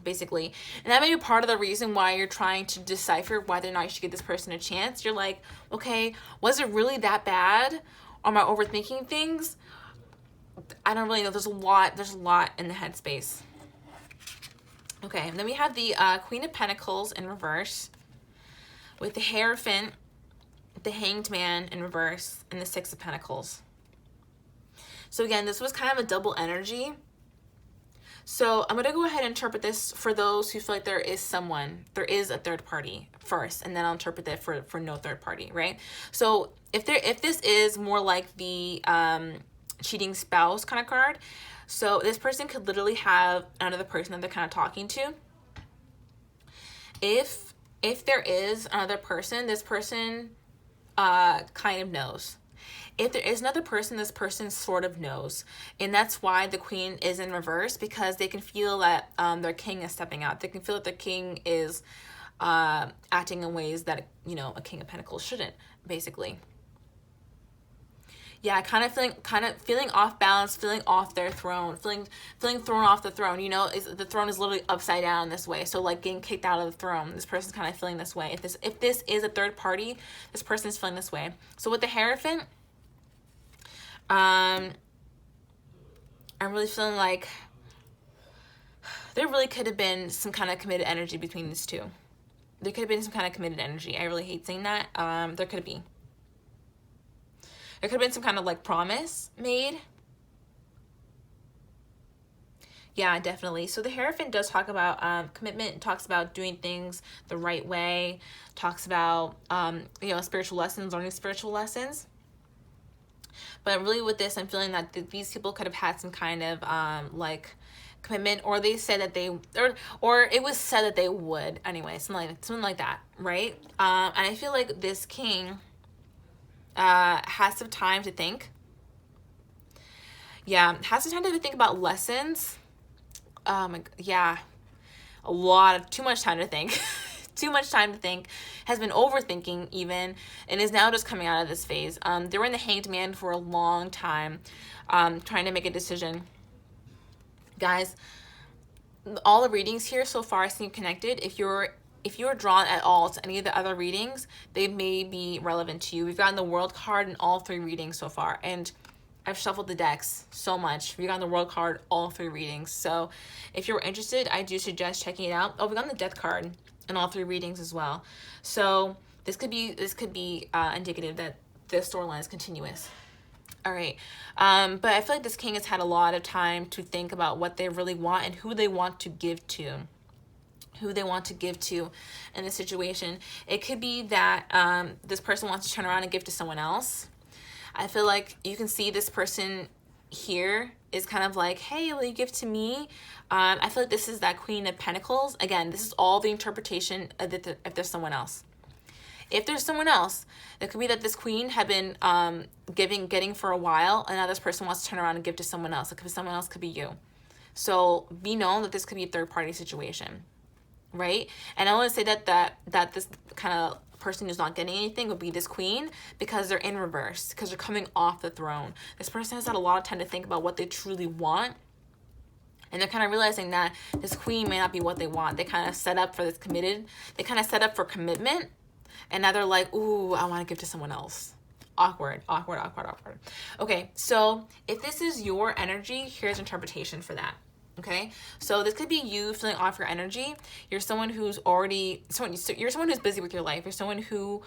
basically. And that may be part of the reason why you're trying to decipher whether or not you should give this person a chance. You're like, okay, was it really that bad? Or am I overthinking things? I don't really know. There's a lot in the headspace. Okay, and then we have the Queen of Pentacles in reverse with the Hierophant, the Hanged Man in reverse, and the Six of Pentacles. So again, this was kind of a double energy. So I'm going to go ahead and interpret this for those who feel like there is a third party first, and then I'll interpret that for no third party, right? So if this is more like the cheating spouse kind of card, so this person could literally have another person that they're kind of talking to. If there is another person, this person kind of knows. If there is another person, this person sort of knows. And that's why the Queen is in reverse, because they can feel that their king is stepping out. They can feel that the king is acting in ways that, you know, a King of Pentacles shouldn't, basically. Yeah, kind of feeling off balance, feeling off their throne, feeling thrown off the throne. You know, the throne is literally upside down this way. So like getting kicked out of the throne. This person's kind of feeling this way. If this is a third party, this person is feeling this way. So with the Hierophant, I'm really feeling like there really could have been some kind of committed energy between these two. There could have been some kind of committed energy. I really hate saying that. There could be. There could have been some kind of like promise made. Yeah, definitely. So the Hierophant does talk about commitment, talks about doing things the right way, talks about, you know, spiritual lessons, learning spiritual lessons. But really with this, I'm feeling that these people could have had some kind of like commitment, or they said that they, or it was said that they would anyway, something like that, right? And I feel like this king has some time to think. Yeah, has some time to think about lessons. Yeah, too much time to think. too much time to think, has been overthinking even, and is now just coming out of this phase. They were in the Hanged Man for a long time, trying to make a decision. Guys, all the readings here so far seem connected. If you're drawn at all to any of the other readings, they may be relevant to you. We've gotten the World card in all 3 readings so far, and I've shuffled the decks so much. We got the World card all 3 readings. So if you're interested, I do suggest checking it out. Oh, we got the Death card in all 3 readings as well. So this could be indicative that this storyline is continuous. All right. But I feel like this king has had a lot of time to think about what they really want and who they want to give to. Who they want to give to in this situation. It could be that this person wants to turn around and give to someone else. I feel like you can see this person here is kind of like, hey, will you give to me? I feel like this is that Queen of Pentacles. Again, this is all the interpretation of if there's someone else. If there's someone else, it could be that this queen had been getting for a while, and now this person wants to turn around and give to someone else. It could be someone else, could be you. So be known that this could be a third-party situation, right? And I want to say that this kind of person who's not getting anything would be this queen, because they're in reverse, because they're coming off the throne. This person has had a lot of time to think about what they truly want, and they're kind of realizing that this queen may not be what they want. They kind of set up for this they kind of set up for commitment, and now they're like, ooh, I want to give to someone else. Awkward, awkward, awkward, awkward. Okay, so if this is your energy, here's interpretation for that. Okay, so this could be you feeling off your energy. You're someone who's you're someone who's busy with your life. You're someone who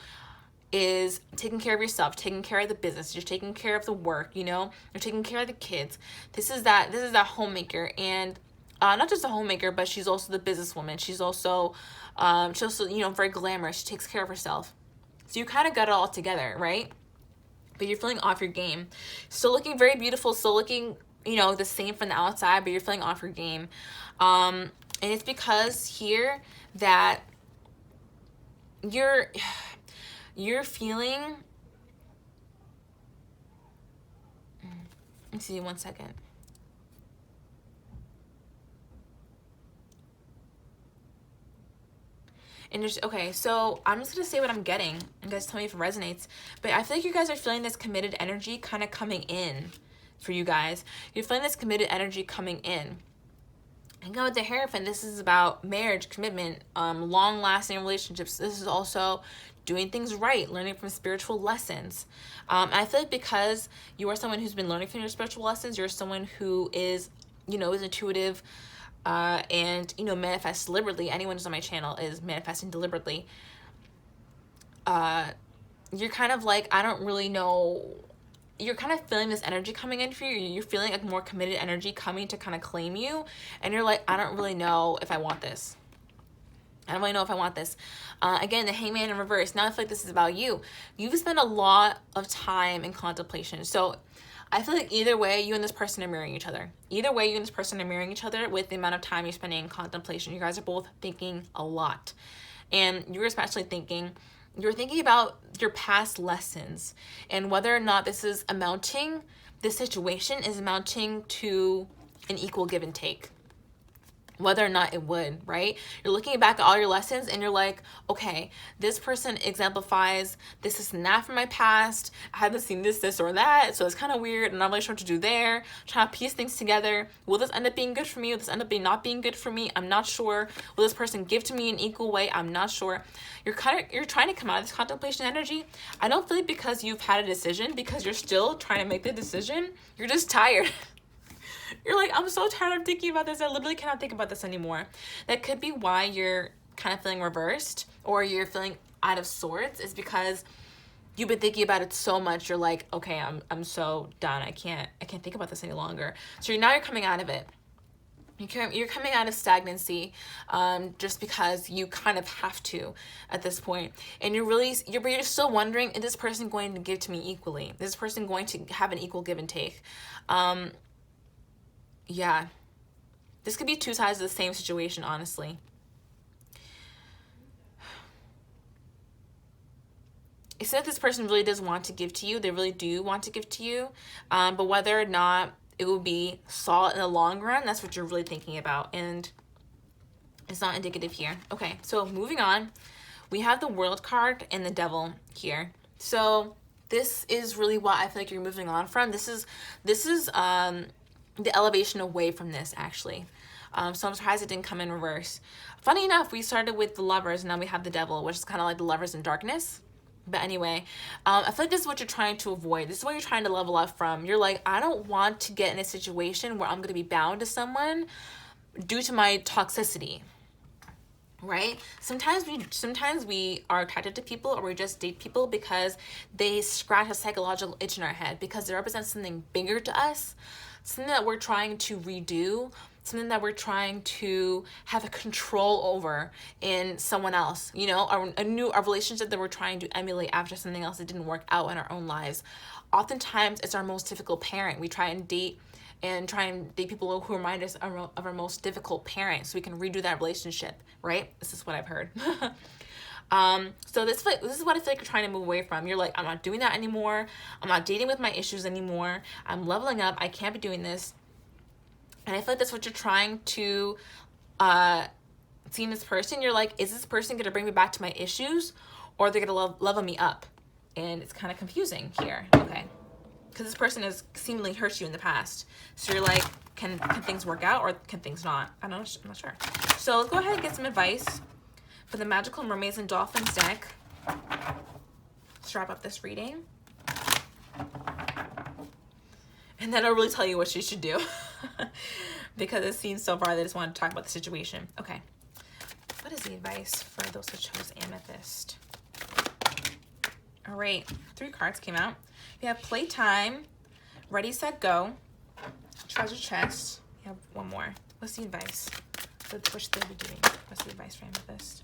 is taking care of yourself, taking care of the business. You're taking care of the work, you know, you're taking care of the kids. This is that homemaker, and not just a homemaker, but she's also the businesswoman. She's also, you know, very glamorous. She takes care of herself. So you kind of got it all together, right? But you're feeling off your game. Still looking very beautiful, still looking, you know, the same from the outside, but you're feeling off your game. And it's because here that you're feeling, let's see, 1 second. And just, okay, so I'm just going to say what I'm getting. You guys tell me if it resonates. But I feel like you guys are feeling this committed energy kind of coming in for you guys. You're feeling this committed energy coming in. And go with the Hierophant, this is about marriage, commitment, long-lasting relationships. This is also doing things right, learning from spiritual lessons. I feel like because you are someone who's been learning from your spiritual lessons, you're someone who is, you know, is intuitive, and, you know, manifests deliberately. Anyone who's on my channel is manifesting deliberately. You're kind of like, I don't really know. You're kind of feeling this energy coming in for you. You're feeling like more committed energy coming to kind of claim you. And you're like, I don't really know if I want this. I don't really know if I want this. Again, the Hangman in reverse. Now I feel like this is about you. You've spent a lot of time in contemplation. So I feel like either way, you and this person are mirroring each other. Either way, you and this person are mirroring each other with the amount of time you're spending in contemplation. You guys are both thinking a lot. And you're especially thinking, you're thinking about your past lessons and whether or not this situation is amounting to an equal give and take. Whether or not it would, right? You're looking back at all your lessons and you're like, okay, this person exemplifies this and that from my past. I haven't seen this or that, so it's kind of weird and I'm not really sure what to do there. Trying to piece things together. Will this end up being good for me? Will this end up not being good for me? I'm not sure. Will this person give to me in equal way? I'm not sure. You're trying to come out of this contemplation energy. I don't feel like because you've had a decision, because you're still trying to make the decision, you're just tired. You're like, I'm so tired of thinking about this. I literally cannot think about this anymore. That could be why you're kind of feeling reversed or you're feeling out of sorts, is because you've been thinking about it so much. You're like, okay, I'm so done. I can't think about this any longer. So now you're coming out of it. You're coming out of stagnancy, just because you kind of have to at this point. And you're still wondering, is this person going to give to me equally? Is this person going to have an equal give and take? Yeah, this could be two sides of the same situation, honestly. It's that this person really does want to give to you. They really do want to give to you. But whether or not it will be solid in the long run, that's what you're really thinking about. And It's not indicative here. Okay, so moving on. We have the World card and the Devil here. So this is really what I feel like you're moving on from. This is the elevation away from this, actually. So I'm surprised it didn't come in reverse. Funny enough, we started with the Lovers, and now we have the Devil, which is kind of like the Lovers in darkness. But anyway, I feel like this is what you're trying to avoid. This is what you're trying to level up from. You're like, I don't want to get in a situation where I'm going to be bound to someone due to my toxicity. Right? Sometimes we are attracted to people, or we just date people because they scratch a psychological itch in our head, because they represent something bigger to us, something that we're trying to redo, something that we're trying to have a control over in someone else, you know, a relationship that we're trying to emulate after something else that didn't work out in our own lives. Oftentimes it's our most difficult parent. We try and date people who remind us of our most difficult parents, so we can redo that relationship, right? This is what I've heard. So this is what I feel like you're trying to move away from. You're like, I'm not doing that anymore. I'm not dating with my issues anymore. I'm leveling up. I can't be doing this. And I feel like that's what you're trying to see in this person. You're like, is this person going to bring me back to my issues, or they're going to level me up? And it's kind of confusing here. Okay. Because this person has seemingly hurt you in the past. So you're like, can things work out, or can things not? I'm not sure. So let's go ahead and get some advice for the Magical Mermaids and Dolphins deck. Let's wrap up this reading. And then I'll really tell you what you should do. Because it seems so far, they just want to talk about the situation. Okay. What is the advice for those who chose Amethyst? All right. 3 cards came out. We have Playtime, Ready, Set, Go, Treasure Chest. We have one more. What's the advice? What should they be doing? What's the advice for Amethyst?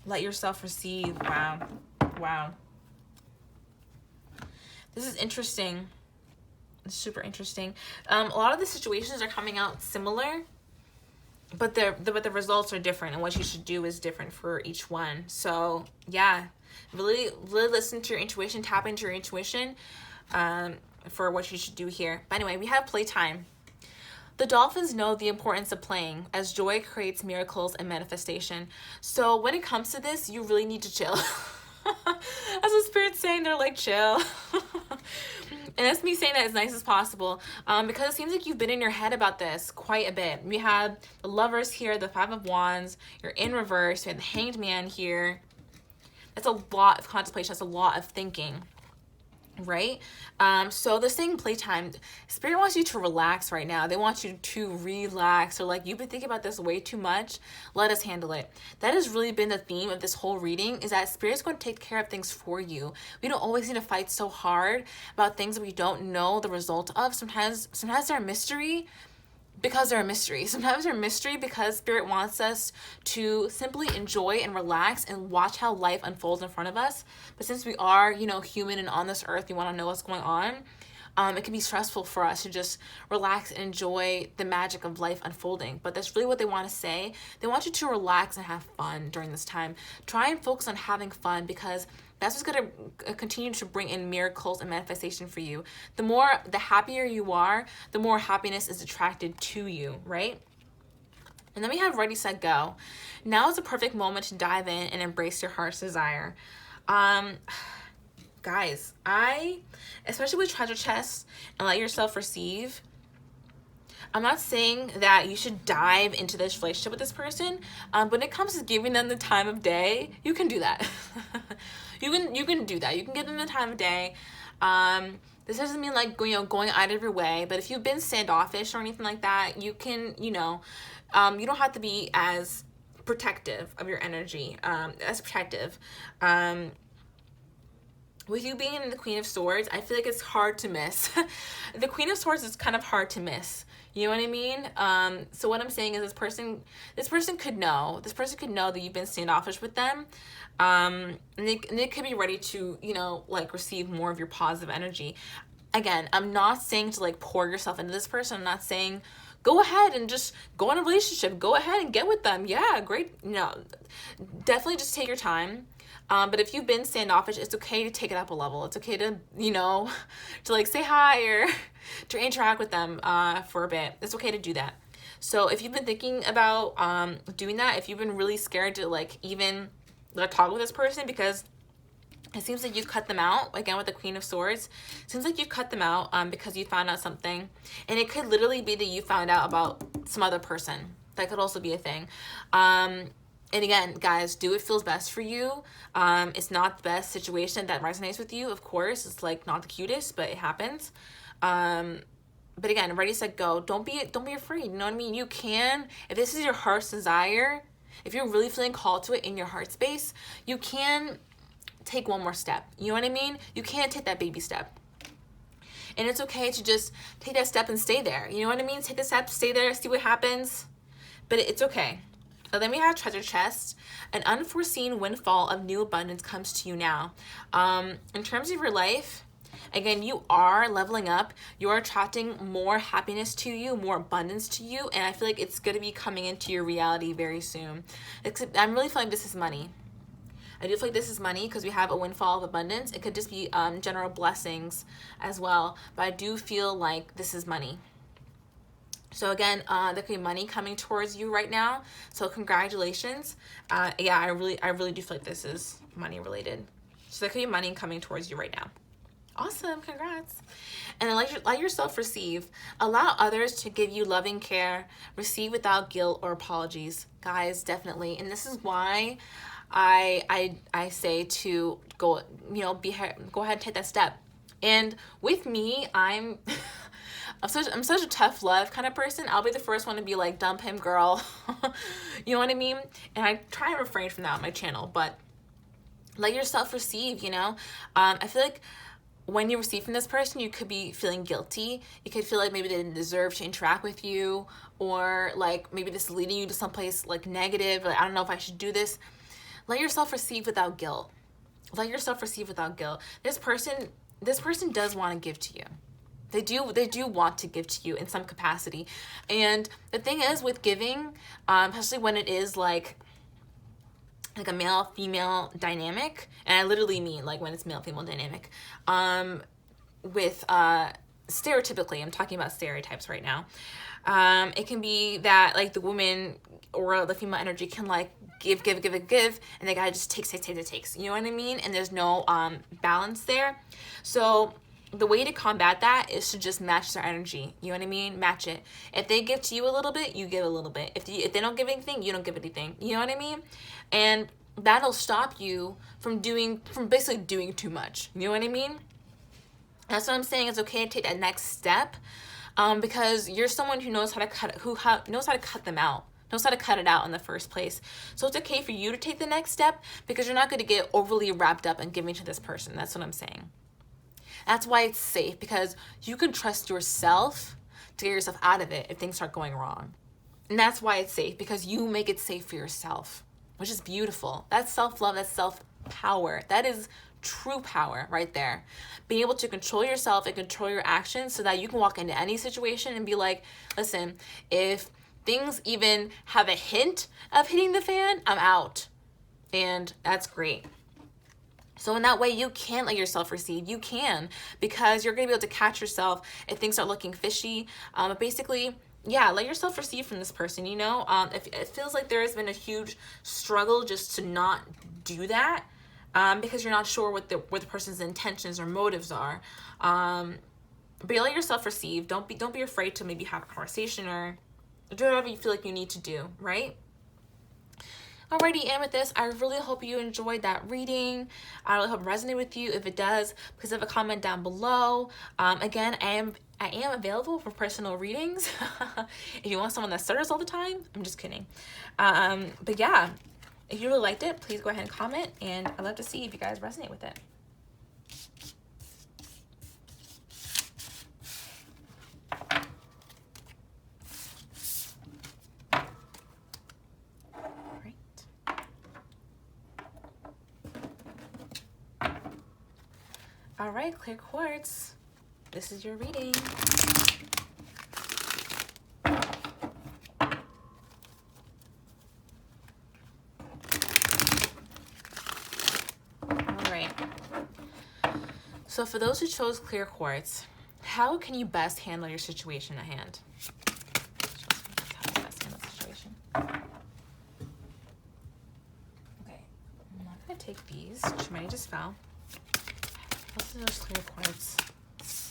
Let yourself receive. Wow. Wow. This is interesting. It's super interesting. A lot of the situations are coming out similar, but the results are different, and what you should do is different for each one. So yeah, really listen to your intuition, tap into your intuition for what you should do here. But anyway, we have Playtime. The dolphins know the importance of playing, as joy creates miracles and manifestation. So when it comes to this, you really need to chill. As the spirit's saying, they're like, chill. And that's me saying that as nice as possible, because it seems like you've been in your head about this quite a bit. We have the Lovers here, the 5 of Wands. You're in reverse. We have the Hanged Man here. That's a lot of contemplation. That's a lot of thinking, right? So this thing, Playtime, Spirit wants you to relax right now. They want you to relax. So like, you've been thinking about this way too much. Let us handle it. That has really been the theme of this whole reading, is that Spirit's going to take care of things for you. We don't always need to fight so hard about things that we don't know the result of. Sometimes they're a mystery because they're a mystery. Sometimes they're a mystery because Spirit wants us to simply enjoy and relax and watch how life unfolds in front of us. But since we are, you know, human and on this earth, we want to know what's going on. It can be stressful for us to just relax and enjoy the magic of life unfolding. But that's really what they want to say. They want you to relax and have fun during this time. Try and focus on having fun, because that's what's going to continue to bring in miracles and manifestation for you. The happier you are, the more happiness is attracted to you, right? And then we have Ready, Set, Go. Now is a perfect moment to dive in and embrace your heart's desire. Guys, especially with treasure chests and let yourself receive, I'm not saying that you should dive into this relationship with this person, but when it comes to giving them the time of day, you can do that. You can do that. You can give them the time of day. This doesn't mean like going out of your way, but if you've been standoffish or anything like that, you can, you don't have to be as protective of your energy, with you being in the Queen of Swords, I feel like it's hard to miss. The Queen of Swords is kind of hard to miss. You know what I mean? So what I'm saying is this person could know that you've been standoffish with them. And they could be ready to, like receive more of your positive energy. Again, I'm not saying to like pour yourself into this person. I'm not saying go ahead and just go in a relationship. Go ahead and get with them. Yeah, great. No, definitely just take your time. But if you've been standoffish, it's okay to take it up a level. It's okay to, to like say hi or to interact with them for a bit. It's okay to do that. So if you've been thinking about doing that, if you've been really scared to like even talk with this person because it seems like you cut them out, again with the Queen of Swords, it seems like you cut them out because you found out something. And it could literally be that you found out about some other person. That could also be a thing. And again, guys, do what feels best for you. It's not the best situation that resonates with you, of course. It's like not the cutest, but it happens. But again, ready, set, go. Don't be afraid. You know what I mean? You can, if this is your heart's desire, if you're really feeling called to it in your heart space, you can take one more step. You know what I mean? You can't take that baby step. And it's okay to just take that step and stay there. You know what I mean? Take the step, stay there, see what happens. But it's okay. Then we have treasure chest. An unforeseen windfall of new abundance comes to you now. In terms of your life, again, you are leveling up. You are attracting more happiness to you, more abundance to you. And I feel like it's going to be coming into your reality very soon. I'm really feeling this is money. I do feel like this is money because we have a windfall of abundance. It could just be general blessings as well. But I do feel like this is money. So again, there could be money coming towards you right now. So congratulations. Yeah, I really do feel like this is money related. So there could be money coming towards you right now. Awesome, congrats. And then let yourself receive. Allow others to give you loving care. Receive without guilt or apologies. Guys, definitely. And this is why I say to go, go ahead and take that step. And with me, I'm such a tough love kind of person. I'll be the first one to be like, dump him, girl. You know what I mean? And I try and refrain from that on my channel, but let yourself receive, I feel like when you receive from this person, you could be feeling guilty. You could feel like maybe they didn't deserve to interact with you, or like maybe this is leading you to someplace like negative. Like, I don't know if I should do this. Let yourself receive without guilt. Let yourself receive without guilt. This person does want to give to you. They do want to give to you in some capacity. And the thing is with giving, especially when it is like a male-female dynamic, and I literally mean like when it's male-female dynamic, with stereotypically, I'm talking about stereotypes right now, it can be that like the woman or the female energy can like give, and the guy just takes. You know what I mean? And there's no balance there. So the way to combat that is to just match their energy. You know what I mean? Match it. If they give to you a little bit, you give a little bit. If they don't give anything, you don't give anything. You know what I mean? And that'll stop you from basically doing too much. You know what I mean? That's what I'm saying. It's okay to take that next step, because you're someone who knows how to knows how to cut them out. Knows how to cut it out in the first place. So it's okay for you to take the next step because you're not going to get overly wrapped up in giving to this person. That's what I'm saying. That's why it's safe, because you can trust yourself to get yourself out of it if things start going wrong. And that's why it's safe, because you make it safe for yourself, which is beautiful. That's self-love, that's self-power. That is true power right there. Being able to control yourself and control your actions so that you can walk into any situation and be like, listen, if things even have a hint of hitting the fan, I'm out. And that's great. So in that way, you can let yourself receive. You can, because you're going to be able to catch yourself if things start looking fishy. But basically, yeah, let yourself receive from this person, If it feels like there has been a huge struggle just to not do that, because you're not sure what the person's intentions or motives are. But you let yourself receive. Don't be afraid to maybe have a conversation or do whatever you feel like you need to do, right? Alrighty, Amethyst, I really hope you enjoyed that reading. I really hope it resonated with you. If it does, please have a comment down below. Again, I am available for personal readings. If you want someone that stutters all the time, I'm just kidding. But yeah, if you really liked it, please go ahead and comment, and I'd love to see if you guys resonate with it. All right, clear quartz, this is your reading. All right. So for those who chose clear quartz, how can you best handle your situation at hand? gonna take these. She just fell. This is just clear quartz.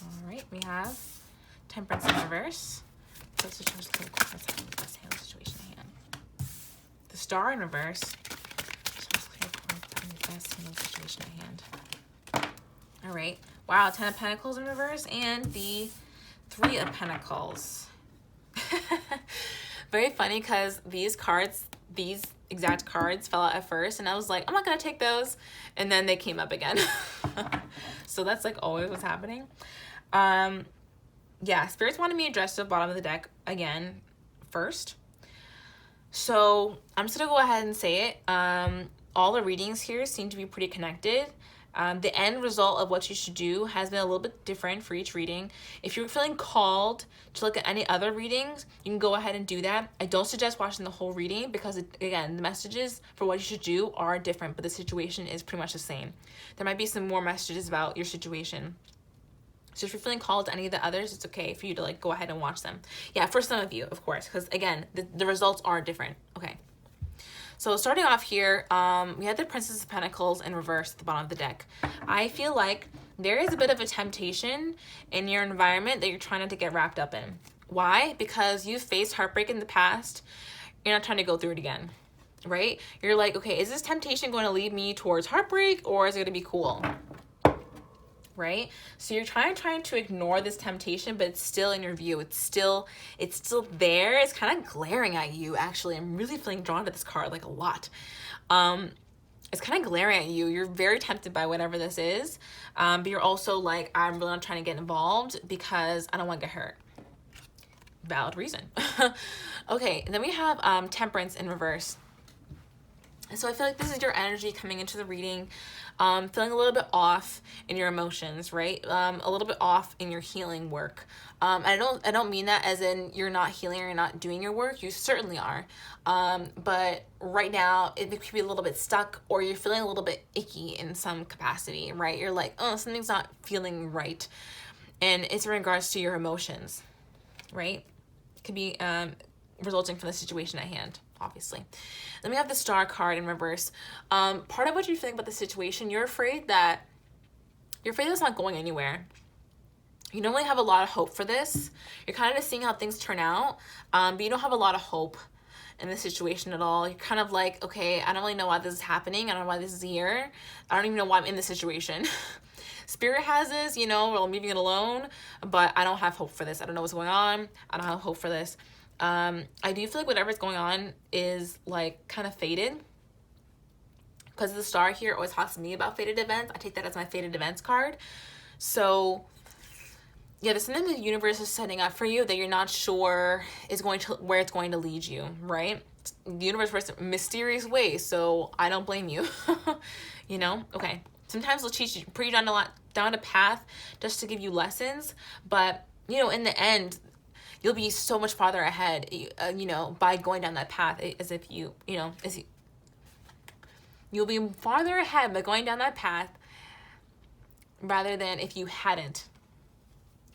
All right, we have Temperance in reverse. Let's just clear quartz. Let's have the best hand situation at hand. The Star in reverse. Just clear quartz. Having the best hand situation at hand. All right. Wow, 10 of Pentacles in reverse and the 3 of Pentacles. Very funny because these cards, these exact cards fell out at first and I was like, I'm not gonna take those, and then they came up again. So that's like always what's happening. Yeah, spirits wanted me addressed to the bottom of the deck again first, so I'm just gonna go ahead and say it. All the readings here seem to be pretty connected. The end result of what you should do has been a little bit different for each reading. If you're feeling called to look at any other readings, you can go ahead and do that. I don't suggest watching the whole reading because, again, the messages for what you should do are different, but the situation is pretty much the same. There might be some more messages about your situation. So if you're feeling called to any of the others, it's okay for you to like go ahead and watch them. Yeah, for some of you, of course, because again, the results are different. Okay. So starting off here, we had the Princess of Pentacles in reverse at the bottom of the deck. I feel like there is a bit of a temptation in your environment that you're trying not to get wrapped up in. Why? Because you've faced heartbreak in the past. You're not trying to go through it again, right? You're like, okay, is this temptation going to lead me towards heartbreak or is it going to be cool? Right? So you're trying to ignore this temptation, but it's still in your view. It's still there. It's kind of glaring at you, actually. I'm really feeling drawn to this card like a lot. It's kind of glaring at you. You're very tempted by whatever this is, but you're also like, I'm really not trying to get involved because I don't want to get hurt. Valid reason. Okay, and then we have Temperance in reverse. So I feel like this is your energy coming into the reading, feeling a little bit off in your emotions, right? A little bit off in your healing work. I don't mean that as in you're not healing or you're not doing your work. You certainly are. But right now it could be a little bit stuck, or you're feeling a little bit icky in some capacity, right? You're like, oh, something's not feeling right. And it's in regards to your emotions, right? It could be resulting from the situation at hand, obviously. Then we have the Star card in reverse. Part of what you're feeling about the situation, you're afraid that it's not going anywhere. You don't really have a lot of hope for this. You're kind of just seeing how things turn out, but you don't have a lot of hope in this situation at all. You're kind of like, okay, I don't really know why this is happening. I don't know why this is here. I don't even know why I'm in this situation. Spirit has this, you know, well, I'm leaving it alone, but I don't have hope for this. I don't know what's going on. I don't have hope for this. I do feel like whatever's going on is like kind of fated, because the Star here always talks to me about fated events. I take that as my fated events card. So yeah, there's something the universe is setting up for you that you're not sure is where it's going to lead you, right? The universe works in mysterious ways, so I don't blame you. You know? Okay. Sometimes they'll teach you, put you down a path just to give you lessons, but you know, in the end, you'll be so much farther ahead, you know, by going down that path, as if you'll be farther ahead by going down that path rather than if you hadn't.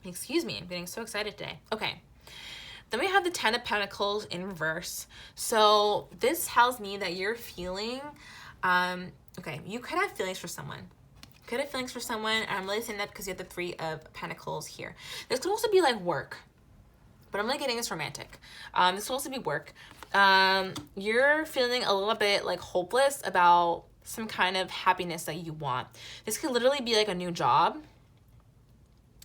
Excuse me, I'm getting so excited today. Okay. Then we have the 10 of Pentacles in reverse. So this tells me that you're feeling, okay, you could have feelings for someone. Could have feelings for someone, and I'm really saying that because you have the 3 of Pentacles here. This could also be like work, but I'm really getting this romantic. This could also be work. You're feeling a little bit like hopeless about some kind of happiness that you want. This could literally be like a new job,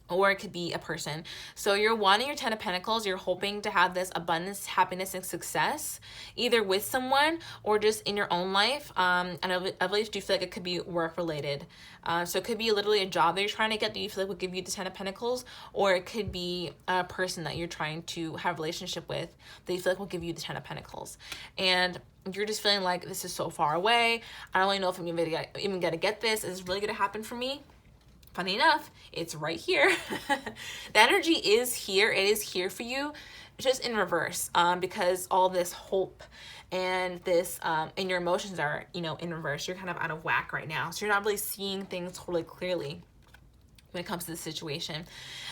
or it could be a person. So you're wanting your 10 of Pentacles. You're hoping to have this abundance, happiness, and success, either with someone or just in your own life. And I really do feel like it could be work related. So it could be literally a job that you're trying to get that you feel like would give you the 10 of Pentacles, or it could be a person that you're trying to have a relationship with that you feel like will give you the 10 of Pentacles. And you're just feeling like this is so far away. I don't really know if I'm even gonna get this. Is this really gonna happen for me? Funny enough, it's right here. The energy is here. It is here for you, just in reverse, because all this hope and this and your emotions are, you know, in reverse. You're kind of out of whack right now, so you're not really seeing things totally clearly when it comes to the situation.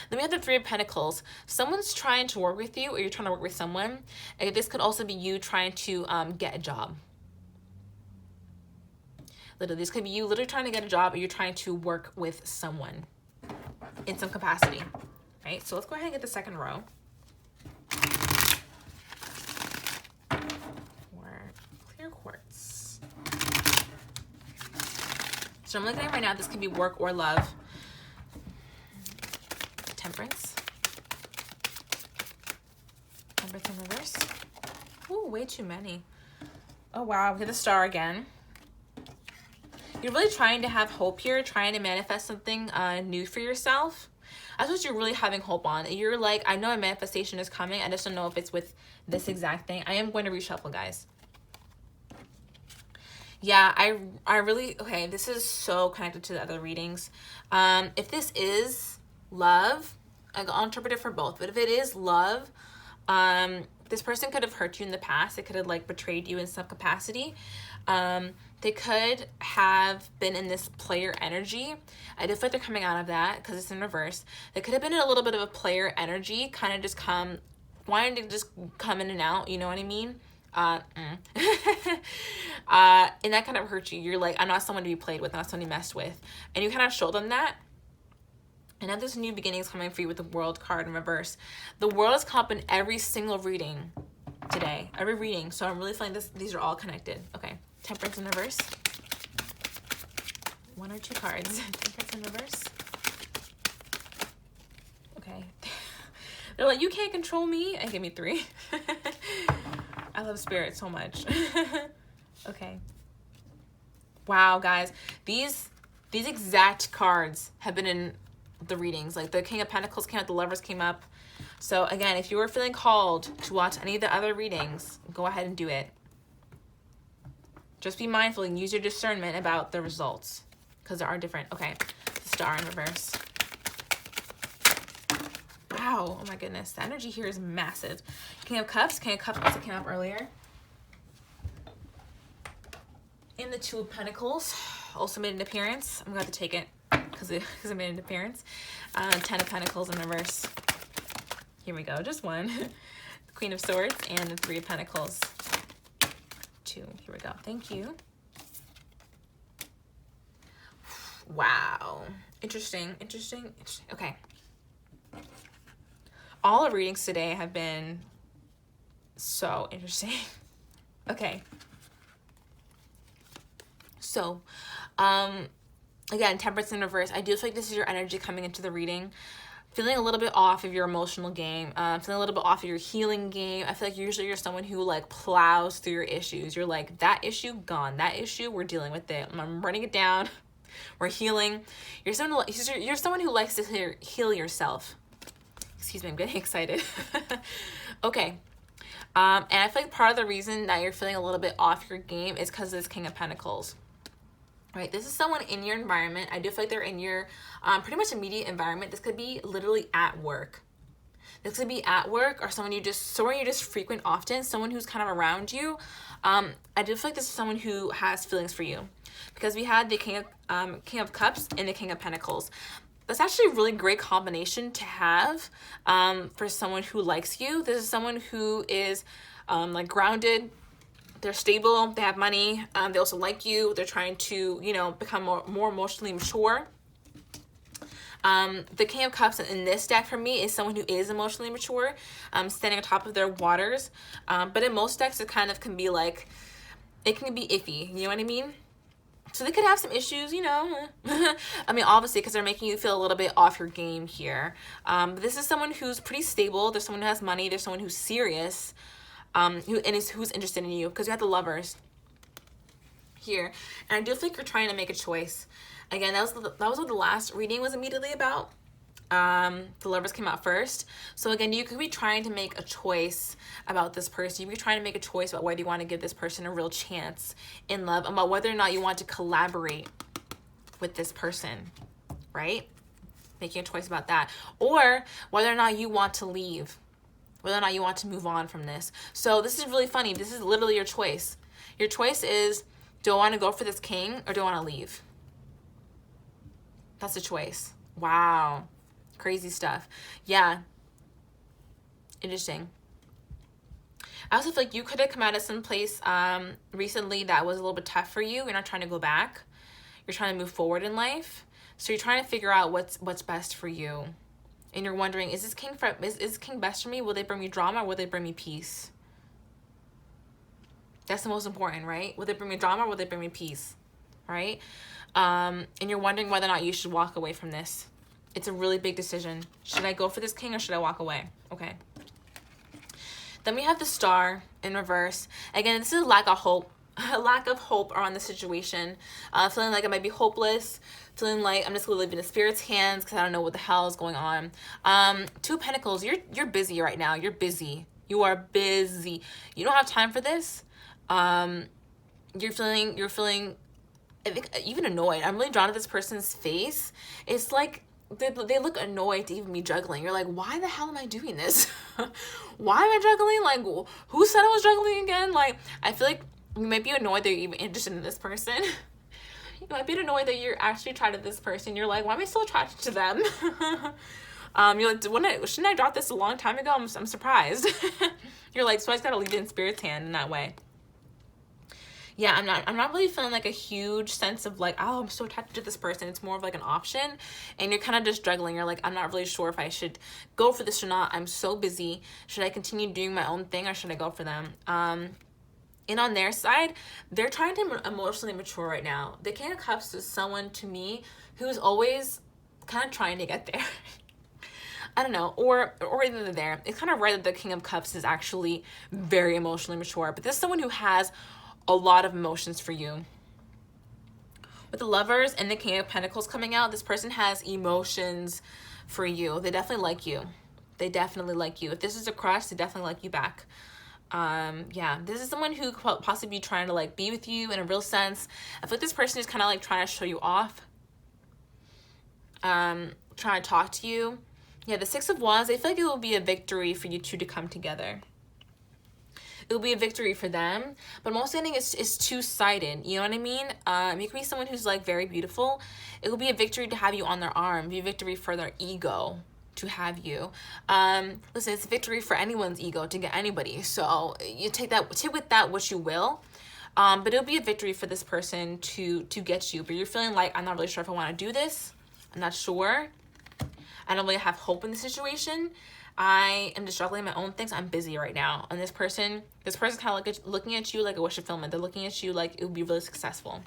Then we have the 3 of Pentacles. Someone's trying to work with you, or you're trying to work with someone. And this could also be you trying to get a job. Literally, this could be you literally trying to get a job, or you're trying to work with someone in some capacity, right? So let's go ahead and get the second row. For clear quartz. So I'm looking at right now, this could be work or love. Temperance. Temperance in reverse. Ooh, way too many. Oh wow, we get the star again. You're really trying to have hope here, trying to manifest something new for yourself. That's what you're really having hope on. You're like, I know a manifestation is coming. I just don't know if it's with this exact thing. I am going to reshuffle, guys. Yeah, I really, okay, this is so connected to the other readings. If this is love, I'll interpret it for both. But if it is love, this person could have hurt you in the past. They could have like betrayed you in some capacity. They could have been in this player energy. I do feel like they're coming out of that because it's in reverse. They could have been in a little bit of a player energy, kind of just wanting to just come in and out, you know what I mean? And that kind of hurt you. You're like, I'm not someone to be played with, I'm not someone to be messed with. And you kind of showed them that. And now there's new beginnings coming for you with the World card in reverse. The World has come up in every single reading today. Every reading. So I'm really feeling these are all connected. Okay. Temperance in reverse. 1 or 2 cards. Temperance in reverse. Okay. They're like, you can't control me. And give me 3. I love spirit so much. Okay. Wow, guys. These exact cards have been in the readings. Like the King of Pentacles came up, the Lovers came up. So again, if you were feeling called to watch any of the other readings, go ahead and do it. Just be mindful and use your discernment about the results because there are different. Okay, the star in reverse. Wow, oh my goodness. The energy here is massive. King of Cups also came up earlier. And the 2 of Pentacles also made an appearance. I'm going to have to take it because it made an appearance. 10 of Pentacles in reverse. Here we go, just 1. The Queen of Swords and the 3 of Pentacles. 2. Here we go. Thank you. Wow. Interesting. Okay. All the readings today have been so interesting. Okay. So, again, Temperance in reverse. I do feel like this is your energy coming into the reading. Feeling a little bit off of your emotional game, feeling a little bit off of your healing game. I feel like usually you're someone who like plows through your issues. You're like, that issue gone, that issue, we're dealing with it. I'm running it down. We're healing. You're someone who likes to heal yourself. Excuse me, I'm getting excited. Okay. And I feel like part of the reason that you're feeling a little bit off your game is because of this King of Pentacles. Right, this is someone in your environment. I do feel like they're in your pretty much immediate environment. This could be literally at work. This could be at work or someone you just frequent often, someone who's kind of around you. I do feel like this is someone who has feelings for you because we had the King of Cups and the King of Pentacles. That's actually a really great combination to have for someone who likes you. This is someone who is like grounded. They're stable, they have money, they also like you, they're trying to, you know, become more emotionally mature. The King of Cups in this deck for me is someone who is emotionally mature, standing on top of their waters. But in most decks, it kind of can be like, it can be iffy, you know what I mean? So they could have some issues, you know. I mean, obviously, because they're making you feel a little bit off your game here. But this is someone who's pretty stable, there's someone who has money, there's someone who's serious. Who's interested in you, because you have the Lovers here, and I do think you're trying to make a choice. Again, that was what the last reading was immediately about. The Lovers came out first, so again, you could be trying to make a choice about this person. You could be trying to make a choice about whether you want to give this person a real chance in love, about whether or not you want to collaborate with this person, right? Making a choice about that, or whether or not you want to leave. Whether or not you want to move on from this. So this is really funny. This is literally your choice. Your choice is, do I want to go for this king or do I want to leave? That's a choice. Wow. Crazy stuff. Yeah. Interesting. I also feel like you could have come out of some place recently that was a little bit tough for you. You're not trying to go back. You're trying to move forward in life. So you're trying to figure out what's best for you. And you're wondering, is king best for me? Will they bring me drama or will they bring me peace? That's the most important, right? Will they bring me drama or will they bring me peace? Right? And you're wondering whether or not you should walk away from this. It's a really big decision. Should I go for this king or should I walk away? Okay. Then we have the Star in reverse. Again, this is a lack of hope. A lack of hope around the situation. Feeling like I might be hopeless. Feeling like I'm just going to live in the Spirit's hands because I don't know what the hell is going on. Two of Pentacles. You're busy right now. You're busy. You are busy. You don't have time for this. You're feeling I think even annoyed. I'm really drawn to this person's face. It's like they look annoyed to even be juggling. You're like, why the hell am I doing this? Why am I juggling? Like, who said I was juggling again? Like, I feel like you might be annoyed that you're even interested in this person. You might be annoyed that you're actually attracted to this person. You're like, why am I still attracted to them? You're like, shouldn't I drop this a long time ago? I'm surprised. You're like, so I just gotta leave it in Spirit's hand in that way. Yeah, I'm not really feeling like a huge sense of like, oh, I'm so attached to this person. It's more of like an option. And you're kind of just struggling. You're like, I'm not really sure if I should go for this or not. I'm so busy. Should I continue doing my own thing or should I go for them? And on their side, they're trying to emotionally mature right now. The King of Cups is someone to me who's always kind of trying to get there. I don't know, or either they're there. It's kind of rare that the King of Cups is actually very emotionally mature, but this is someone who has a lot of emotions for you. With the Lovers and the King of Pentacles coming out, this person has emotions for you. They definitely like you. They definitely like you. If this is a crush, they definitely like you back. Yeah, this is someone who could possibly be trying to like be with you in a real sense. I feel like this person is kind of like trying to show you off. Trying to talk to you. Yeah, the Six of Wands, I feel like it will be a victory for you two to come together. It will be a victory for them, but most ending is two-sided. You know what I mean? You can be someone who's like very beautiful. It will be a victory to have you on their arm. Be a victory for their ego to have you. Listen, it's a victory for anyone's ego to get anybody. So you take with that what you will. But it'll be a victory for this person to get you. But you're feeling like, I'm not really sure if I want to do this. I'm not sure. I don't really have hope in the situation. I am just juggling my own things. I'm busy right now. And this person's kind of like looking at you like a wish fulfillment. They're looking at you like it would be really successful.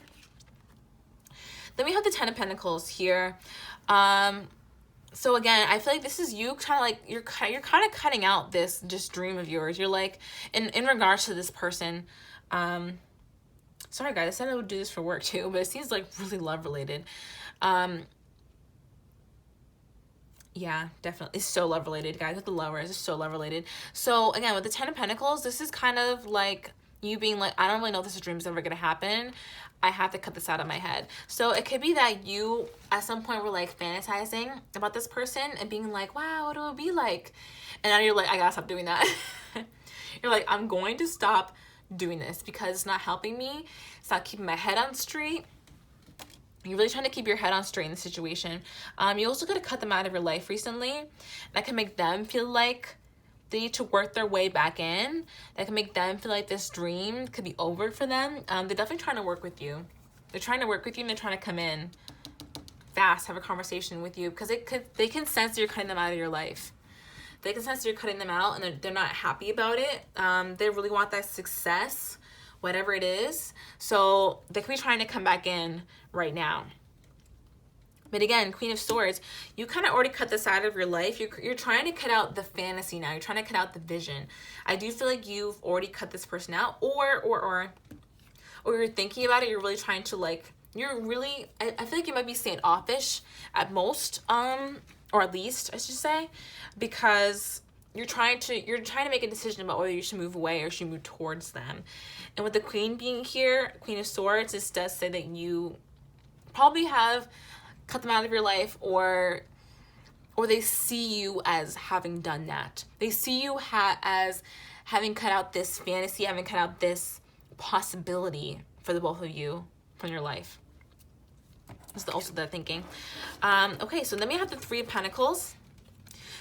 Then we have the Ten of Pentacles here. So again, I feel like this is you kind of like, you're kind of cutting out this just dream of yours. You're like, in regards to this person, sorry guys, I said I would do this for work too, but it seems like really love related. Yeah, definitely. It's so love related, guys. With the Lovers, it's so love related. So again, with the Ten of Pentacles, this is kind of like you being like, I don't really know if this dream is ever going to happen. I have to cut this out of my head. So it could be that you at some point were like fantasizing about this person and being like, wow, what will it be like? And now you're like, I gotta stop doing that. You're like, I'm going to stop doing this because it's not helping me. It's not keeping my head on straight. You're really trying to keep your head on straight in the situation. You also got to cut them out of your life recently. That can make them feel like they need to work their way back in. That can make them feel like this dream could be over for them. They're definitely trying to work with you. They're trying to work with you and they're trying to come in fast, have a conversation with you because they can sense that you're cutting them out of your life. They can sense that you're cutting them out and they're not happy about it. They really want that success, whatever it is. So they could be trying to come back in right now. But again, Queen of Swords, you kind of already cut this out of your life. You're trying to cut out the fantasy now. You're trying to cut out the vision. I do feel like you've already cut this person out, or you're thinking about it. You're really trying to like, I feel like you might be standoffish at most, or at least I should say, because you're trying to make a decision about whether you should move away or should move towards them. And with the Queen being here, Queen of Swords, this does say that you probably have cut them out of your life, or they see you as having done that. They see you as having cut out this fantasy, having cut out this possibility for the both of you from your life. That's also the thinking. Okay, so then we have the Three of Pentacles.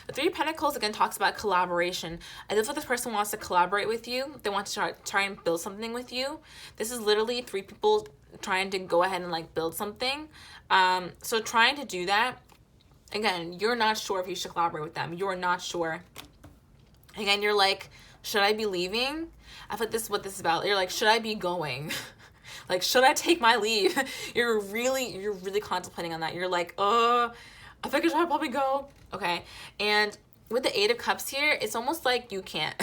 The Three of Pentacles, again, talks about collaboration. I feel like this person wants to collaborate with you. They want to try and build something with you. This is literally three people trying to go ahead and like build something. So trying to do that, again, you're not sure if you should collaborate with them. You're not sure. Again, you're like, should I be leaving? I thought this is what this is about. You're like, should I be going? Like, should I take my leave? You're really contemplating on that. You're like, I think I should probably go. Okay. And with the Eight of Cups here, it's almost like you can't.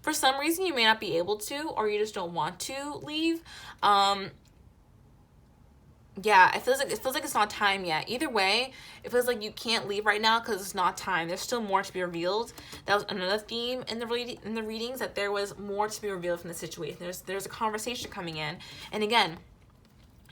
For some reason, you may not be able to, or you just don't want to leave. Yeah, it feels like it's not time yet. Either way, it feels like you can't leave right now because it's not time. There's still more to be revealed. That was another theme in the readings, that there was more to be revealed from the situation. There's a conversation coming in. And again,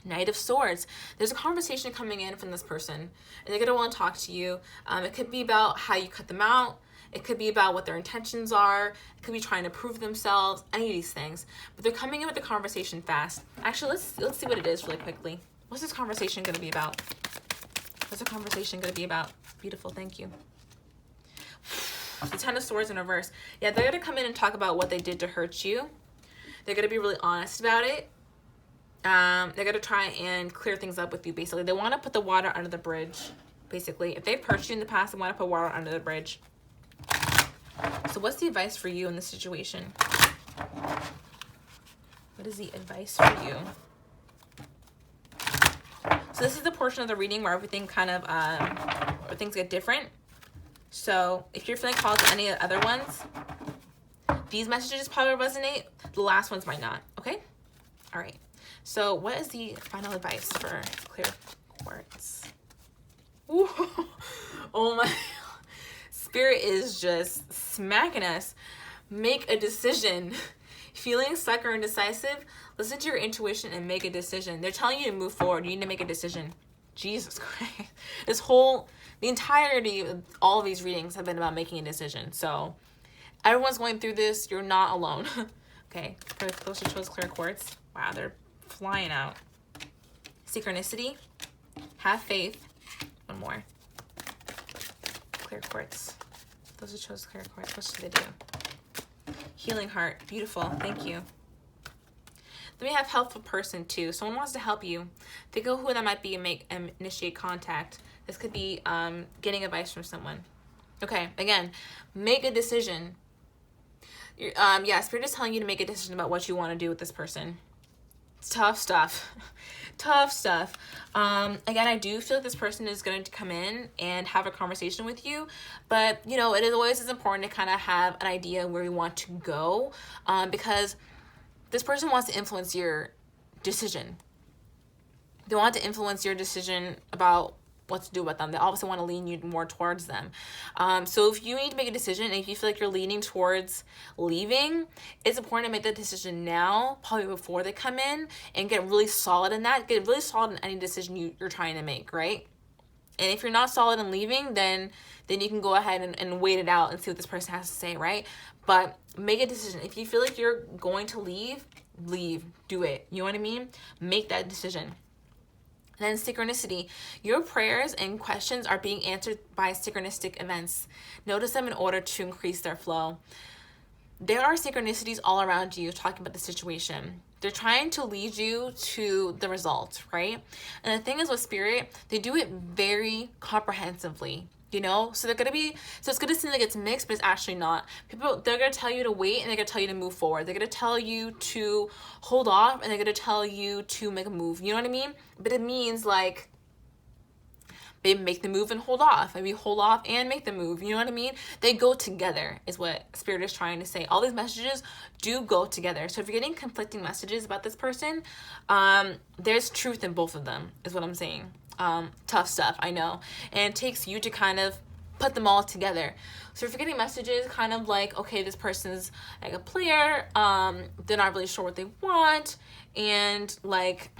Knight of Swords. There's a conversation coming in from this person, and they're going to want to talk to you. It could be about how you cut them out. It could be about what their intentions are. It could be trying to prove themselves, any of these things. But they're coming in with the conversation fast. Actually, let's see what it is really quickly. What's this conversation going to be about? What's the conversation going to be about? Beautiful, thank you. The Ten of Swords in reverse. Yeah, they're going to come in and talk about what they did to hurt you. They're going to be really honest about it. They're going to try and clear things up with you, basically. They want to put the water under the bridge, basically. If they've hurt you in the past, they want to put water under the bridge. So what's the advice for you in this situation? What is the advice for you? So this is the portion of the reading where everything kind of, where things get different. So if you're feeling called to any of the other ones, these messages probably resonate. The last ones might not, okay? All right. So what is the final advice for clear quartz? Ooh. Oh my, Spirit is just smacking us. Make a decision. Feeling stuck or indecisive, listen to your intuition and make a decision. They're telling you to move forward. You need to make a decision. Jesus Christ. The entirety of all of these readings have been about making a decision. So everyone's going through this. You're not alone. Okay, those are chose clear quartz. Wow, they're flying out. Synchronicity, have faith. One more. Clear quartz. Those are chose clear quartz. What should they do? Healing heart. Beautiful. Thank you. Then we have helpful person too. Someone wants to help you. Think of who that might be and initiate contact. This could be getting advice from someone. Okay, again, make a decision. Yeah, Spirit is telling you to make a decision about what you want to do with this person. It's tough stuff. Tough stuff. Again, I do feel like this person is going to come in and have a conversation with you, but you know, it is always important to kind of have an idea where you want to go, because this person wants to influence your decision. They want to influence your decision about what to do with them. They obviously want to lean you more towards them. So if you need to make a decision, and if you feel like you're leaning towards leaving, it's important to make that decision now, probably before they come in, and get really solid in that. Get really solid in any decision you're trying to make, right? And if you're not solid in leaving, then you can go ahead and wait it out and see what this person has to say, right? But make a decision. If you feel like you're going to leave, do it. You know what I mean? Make that decision. Then synchronicity. Your prayers and questions are being answered by synchronistic events. Notice them in order to increase their flow. There are synchronicities all around you talking about the situation. They're trying to lead you to the result, right? And the thing is with Spirit, they do it very comprehensively. You know, so it's gonna seem like it's mixed, but it's actually not. They're gonna tell you to wait, and they're gonna tell you to move forward. They're gonna tell you to hold off, and they're gonna tell you to make a move. You know what I mean? But it means like, maybe make the move and hold off. Maybe hold off and make the move. You know what I mean? They go together is what Spirit is trying to say. All these messages do go together. So if you're getting conflicting messages about this person, there's truth in both of them is what I'm saying. Tough stuff, I know. And it takes you to kind of put them all together. So if you're getting messages kind of like, okay, this person's like a player, they're not really sure what they want, and like,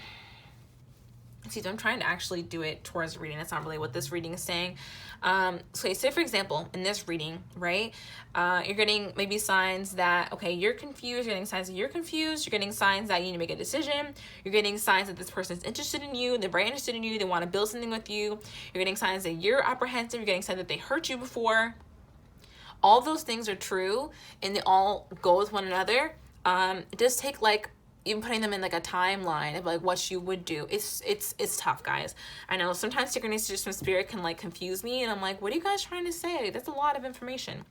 excuse me, I'm trying to actually do it towards reading. That's not really what this reading is saying. So say for example, in this reading, right, you're getting maybe signs that, okay, you're confused, you're getting signs that you're confused, you're getting signs that you need to make a decision, you're getting signs that this person's interested in you, they're very interested in you, they want to build something with you, you're getting signs that you're apprehensive, you're getting signs that they hurt you before. All those things are true, and they all go with one another. It does take like even putting them in like a timeline of like what you would do. It's tough, guys. I know sometimes synchronicities from spirit can like confuse me, and I'm like, what are you guys trying to say? That's a lot of information.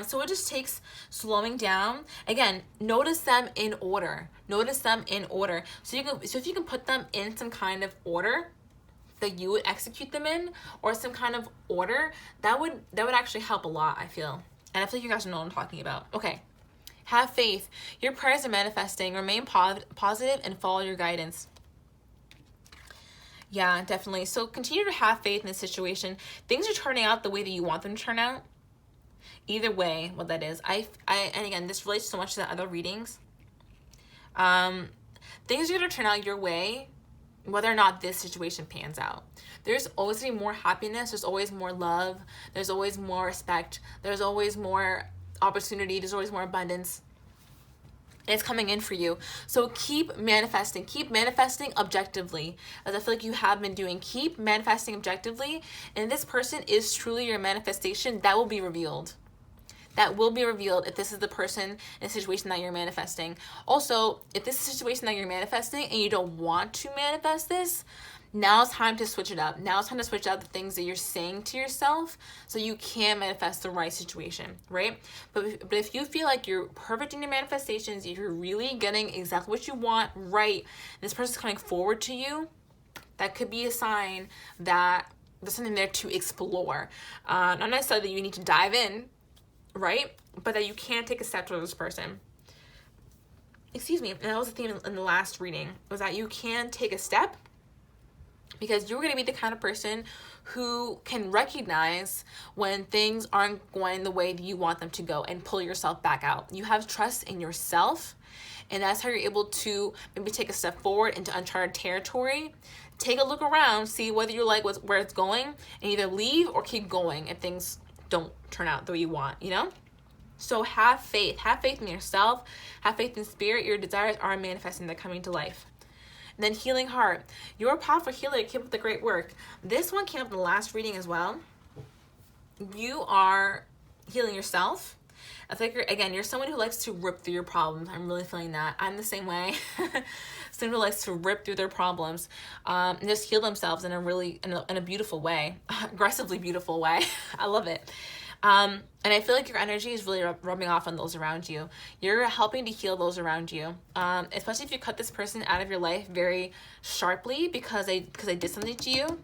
So it just takes slowing down. Again, notice them in order. Notice them in order. So if you can put them in some kind of order that you would execute them in, or some kind of order, that would actually help a lot, I feel. And I feel like you guys know what I'm talking about. Okay. Have faith. Your prayers are manifesting. Remain positive and follow your guidance. Yeah, definitely. So continue to have faith in this situation. Things are turning out the way that you want them to turn out. Either way, what that is. And again, this relates so much to the other readings. Things are going to turn out your way, whether or not this situation pans out. There's always going to be more happiness. There's always more love. There's always more respect. There's always more opportunity. There's always more abundance. It's coming in for you. So keep manifesting objectively, as I feel like you have been doing. Keep manifesting objectively, and this person is truly your manifestation. That will be revealed. That will be revealed if this is the person in a situation that you're manifesting. Also, if this is a situation that you're manifesting and you don't want to manifest this, now it's time to switch it up. Now it's time to switch out the things that you're saying to yourself so you can manifest the right situation, right? But if you feel like you're perfect in your manifestations, if you're really getting exactly what you want right, and this person's coming forward to you, that could be a sign that there's something there to explore. Not necessarily that you need to dive in, right? But that you can take a step towards this person. Excuse me, and that was the theme in the last reading, was that you can take a step, because you're going to be the kind of person who can recognize when things aren't going the way that you want them to go and pull yourself back out. You have trust in yourself, and that's how you're able to maybe take a step forward into uncharted territory. Take a look around, see whether you like where it's going, and either leave or keep going if things don't turn out the way you want, you know? So have faith. Have faith in yourself. Have faith in spirit. Your desires are manifesting. They're coming to life. And then healing heart. You're a powerful healer. Keep up the great work. This one came up in the last reading as well. You are healing yourself. I feel like you're someone who likes to rip through your problems. I'm really feeling that. I'm the same way. Someone who likes to rip through their problems and just heal themselves in a beautiful way, aggressively beautiful way. I love it. And I feel like your energy is really rubbing off on those around you. You're helping to heal those around you, especially if you cut this person out of your life very sharply because they did something to you.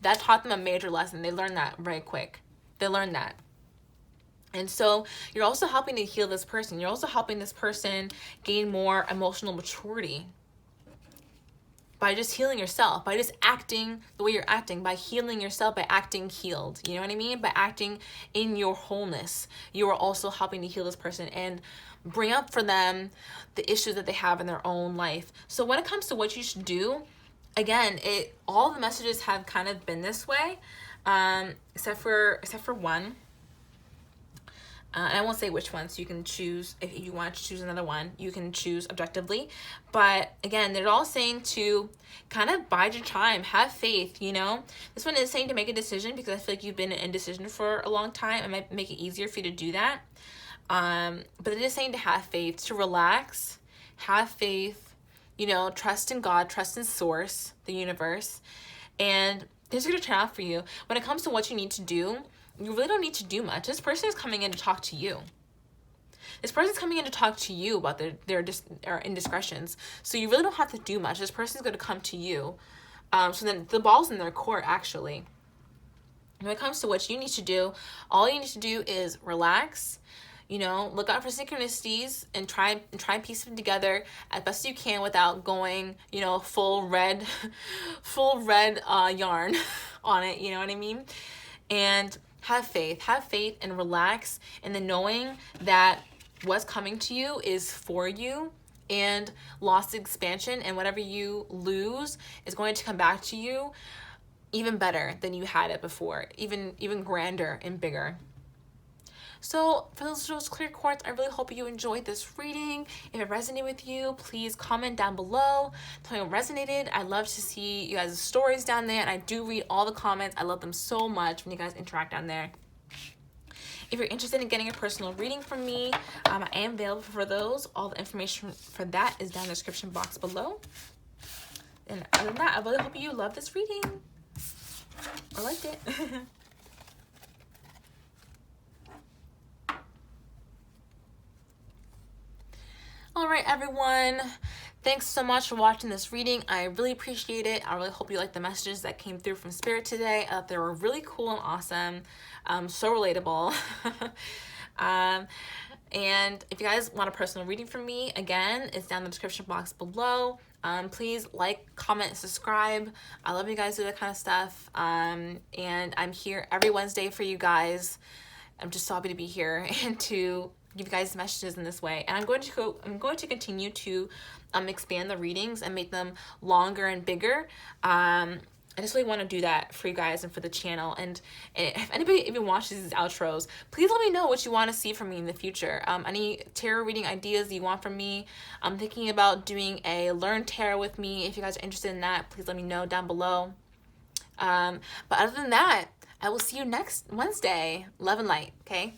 That taught them a major lesson. They learned that very quick. They learned that. And so you're also helping to heal this person. You're also helping this person gain more emotional maturity by just healing yourself, by just acting the way you're acting, by healing yourself, by acting healed. You know what I mean? By acting in your wholeness. You are also helping to heal this person and bring up for them the issues that they have in their own life. So when it comes to what you should do, again, all the messages have kind of been this way, except for one. And I won't say which one, so you can choose. If you want to choose another one, you can choose objectively. But again, they're all saying to kind of bide your time, have faith, you know. This one is saying to make a decision because I feel like you've been in indecision for a long time. It might make it easier for you to do that. But it is saying to have faith, to relax, have faith, you know, trust in God, trust in source, the universe. And this is going to turn out for you. When it comes to what you need to do, you really don't need to do much. This person is coming in to talk to you. This person's coming in to talk to you about their indiscretions. So you really don't have to do much. This person's going to come to you. So then the ball's in their court, actually. When it comes to what you need to do, all you need to do is relax. You know, look out for synchronicities and try and piece them together as best you can without going, you know, full red yarn on it. You know what I mean? And have faith and relax, and then knowing that what's coming to you is for you and lost expansion, and whatever you lose is going to come back to you even better than you had it before, even grander and bigger. So for those clear quartz, I really hope you enjoyed this reading. If it resonated with you, please comment down below. Tell me what resonated. I love to see you guys' stories down there, and I do read all the comments. I love them so much when you guys interact down there. If you're interested in getting a personal reading from me, I am available for those. All the information for that is down in the description box below. And other than that, I really hope you love this reading or liked it. All right, everyone. Thanks so much for watching this reading. I really appreciate it. I really hope you like the messages that came through from Spirit today. I thought they were really cool and awesome. So relatable. And if you guys want a personal reading from me, again, it's down in the description box below. Please like, comment, subscribe. I love you guys do that kind of stuff. And I'm here every Wednesday for you guys. I'm just so happy to be here and to give you guys messages in this way. And I'm going to continue to expand the readings and make them longer and bigger. I just really want to do that for you guys and for the channel. And if anybody even watches these outros, please let me know what you want to see from me in the future. Any tarot reading ideas you want from me. I'm thinking about doing a Learn Tarot with me. If you guys are interested in that, please let me know down below. But other than that, I will see you next Wednesday. Love and light, okay?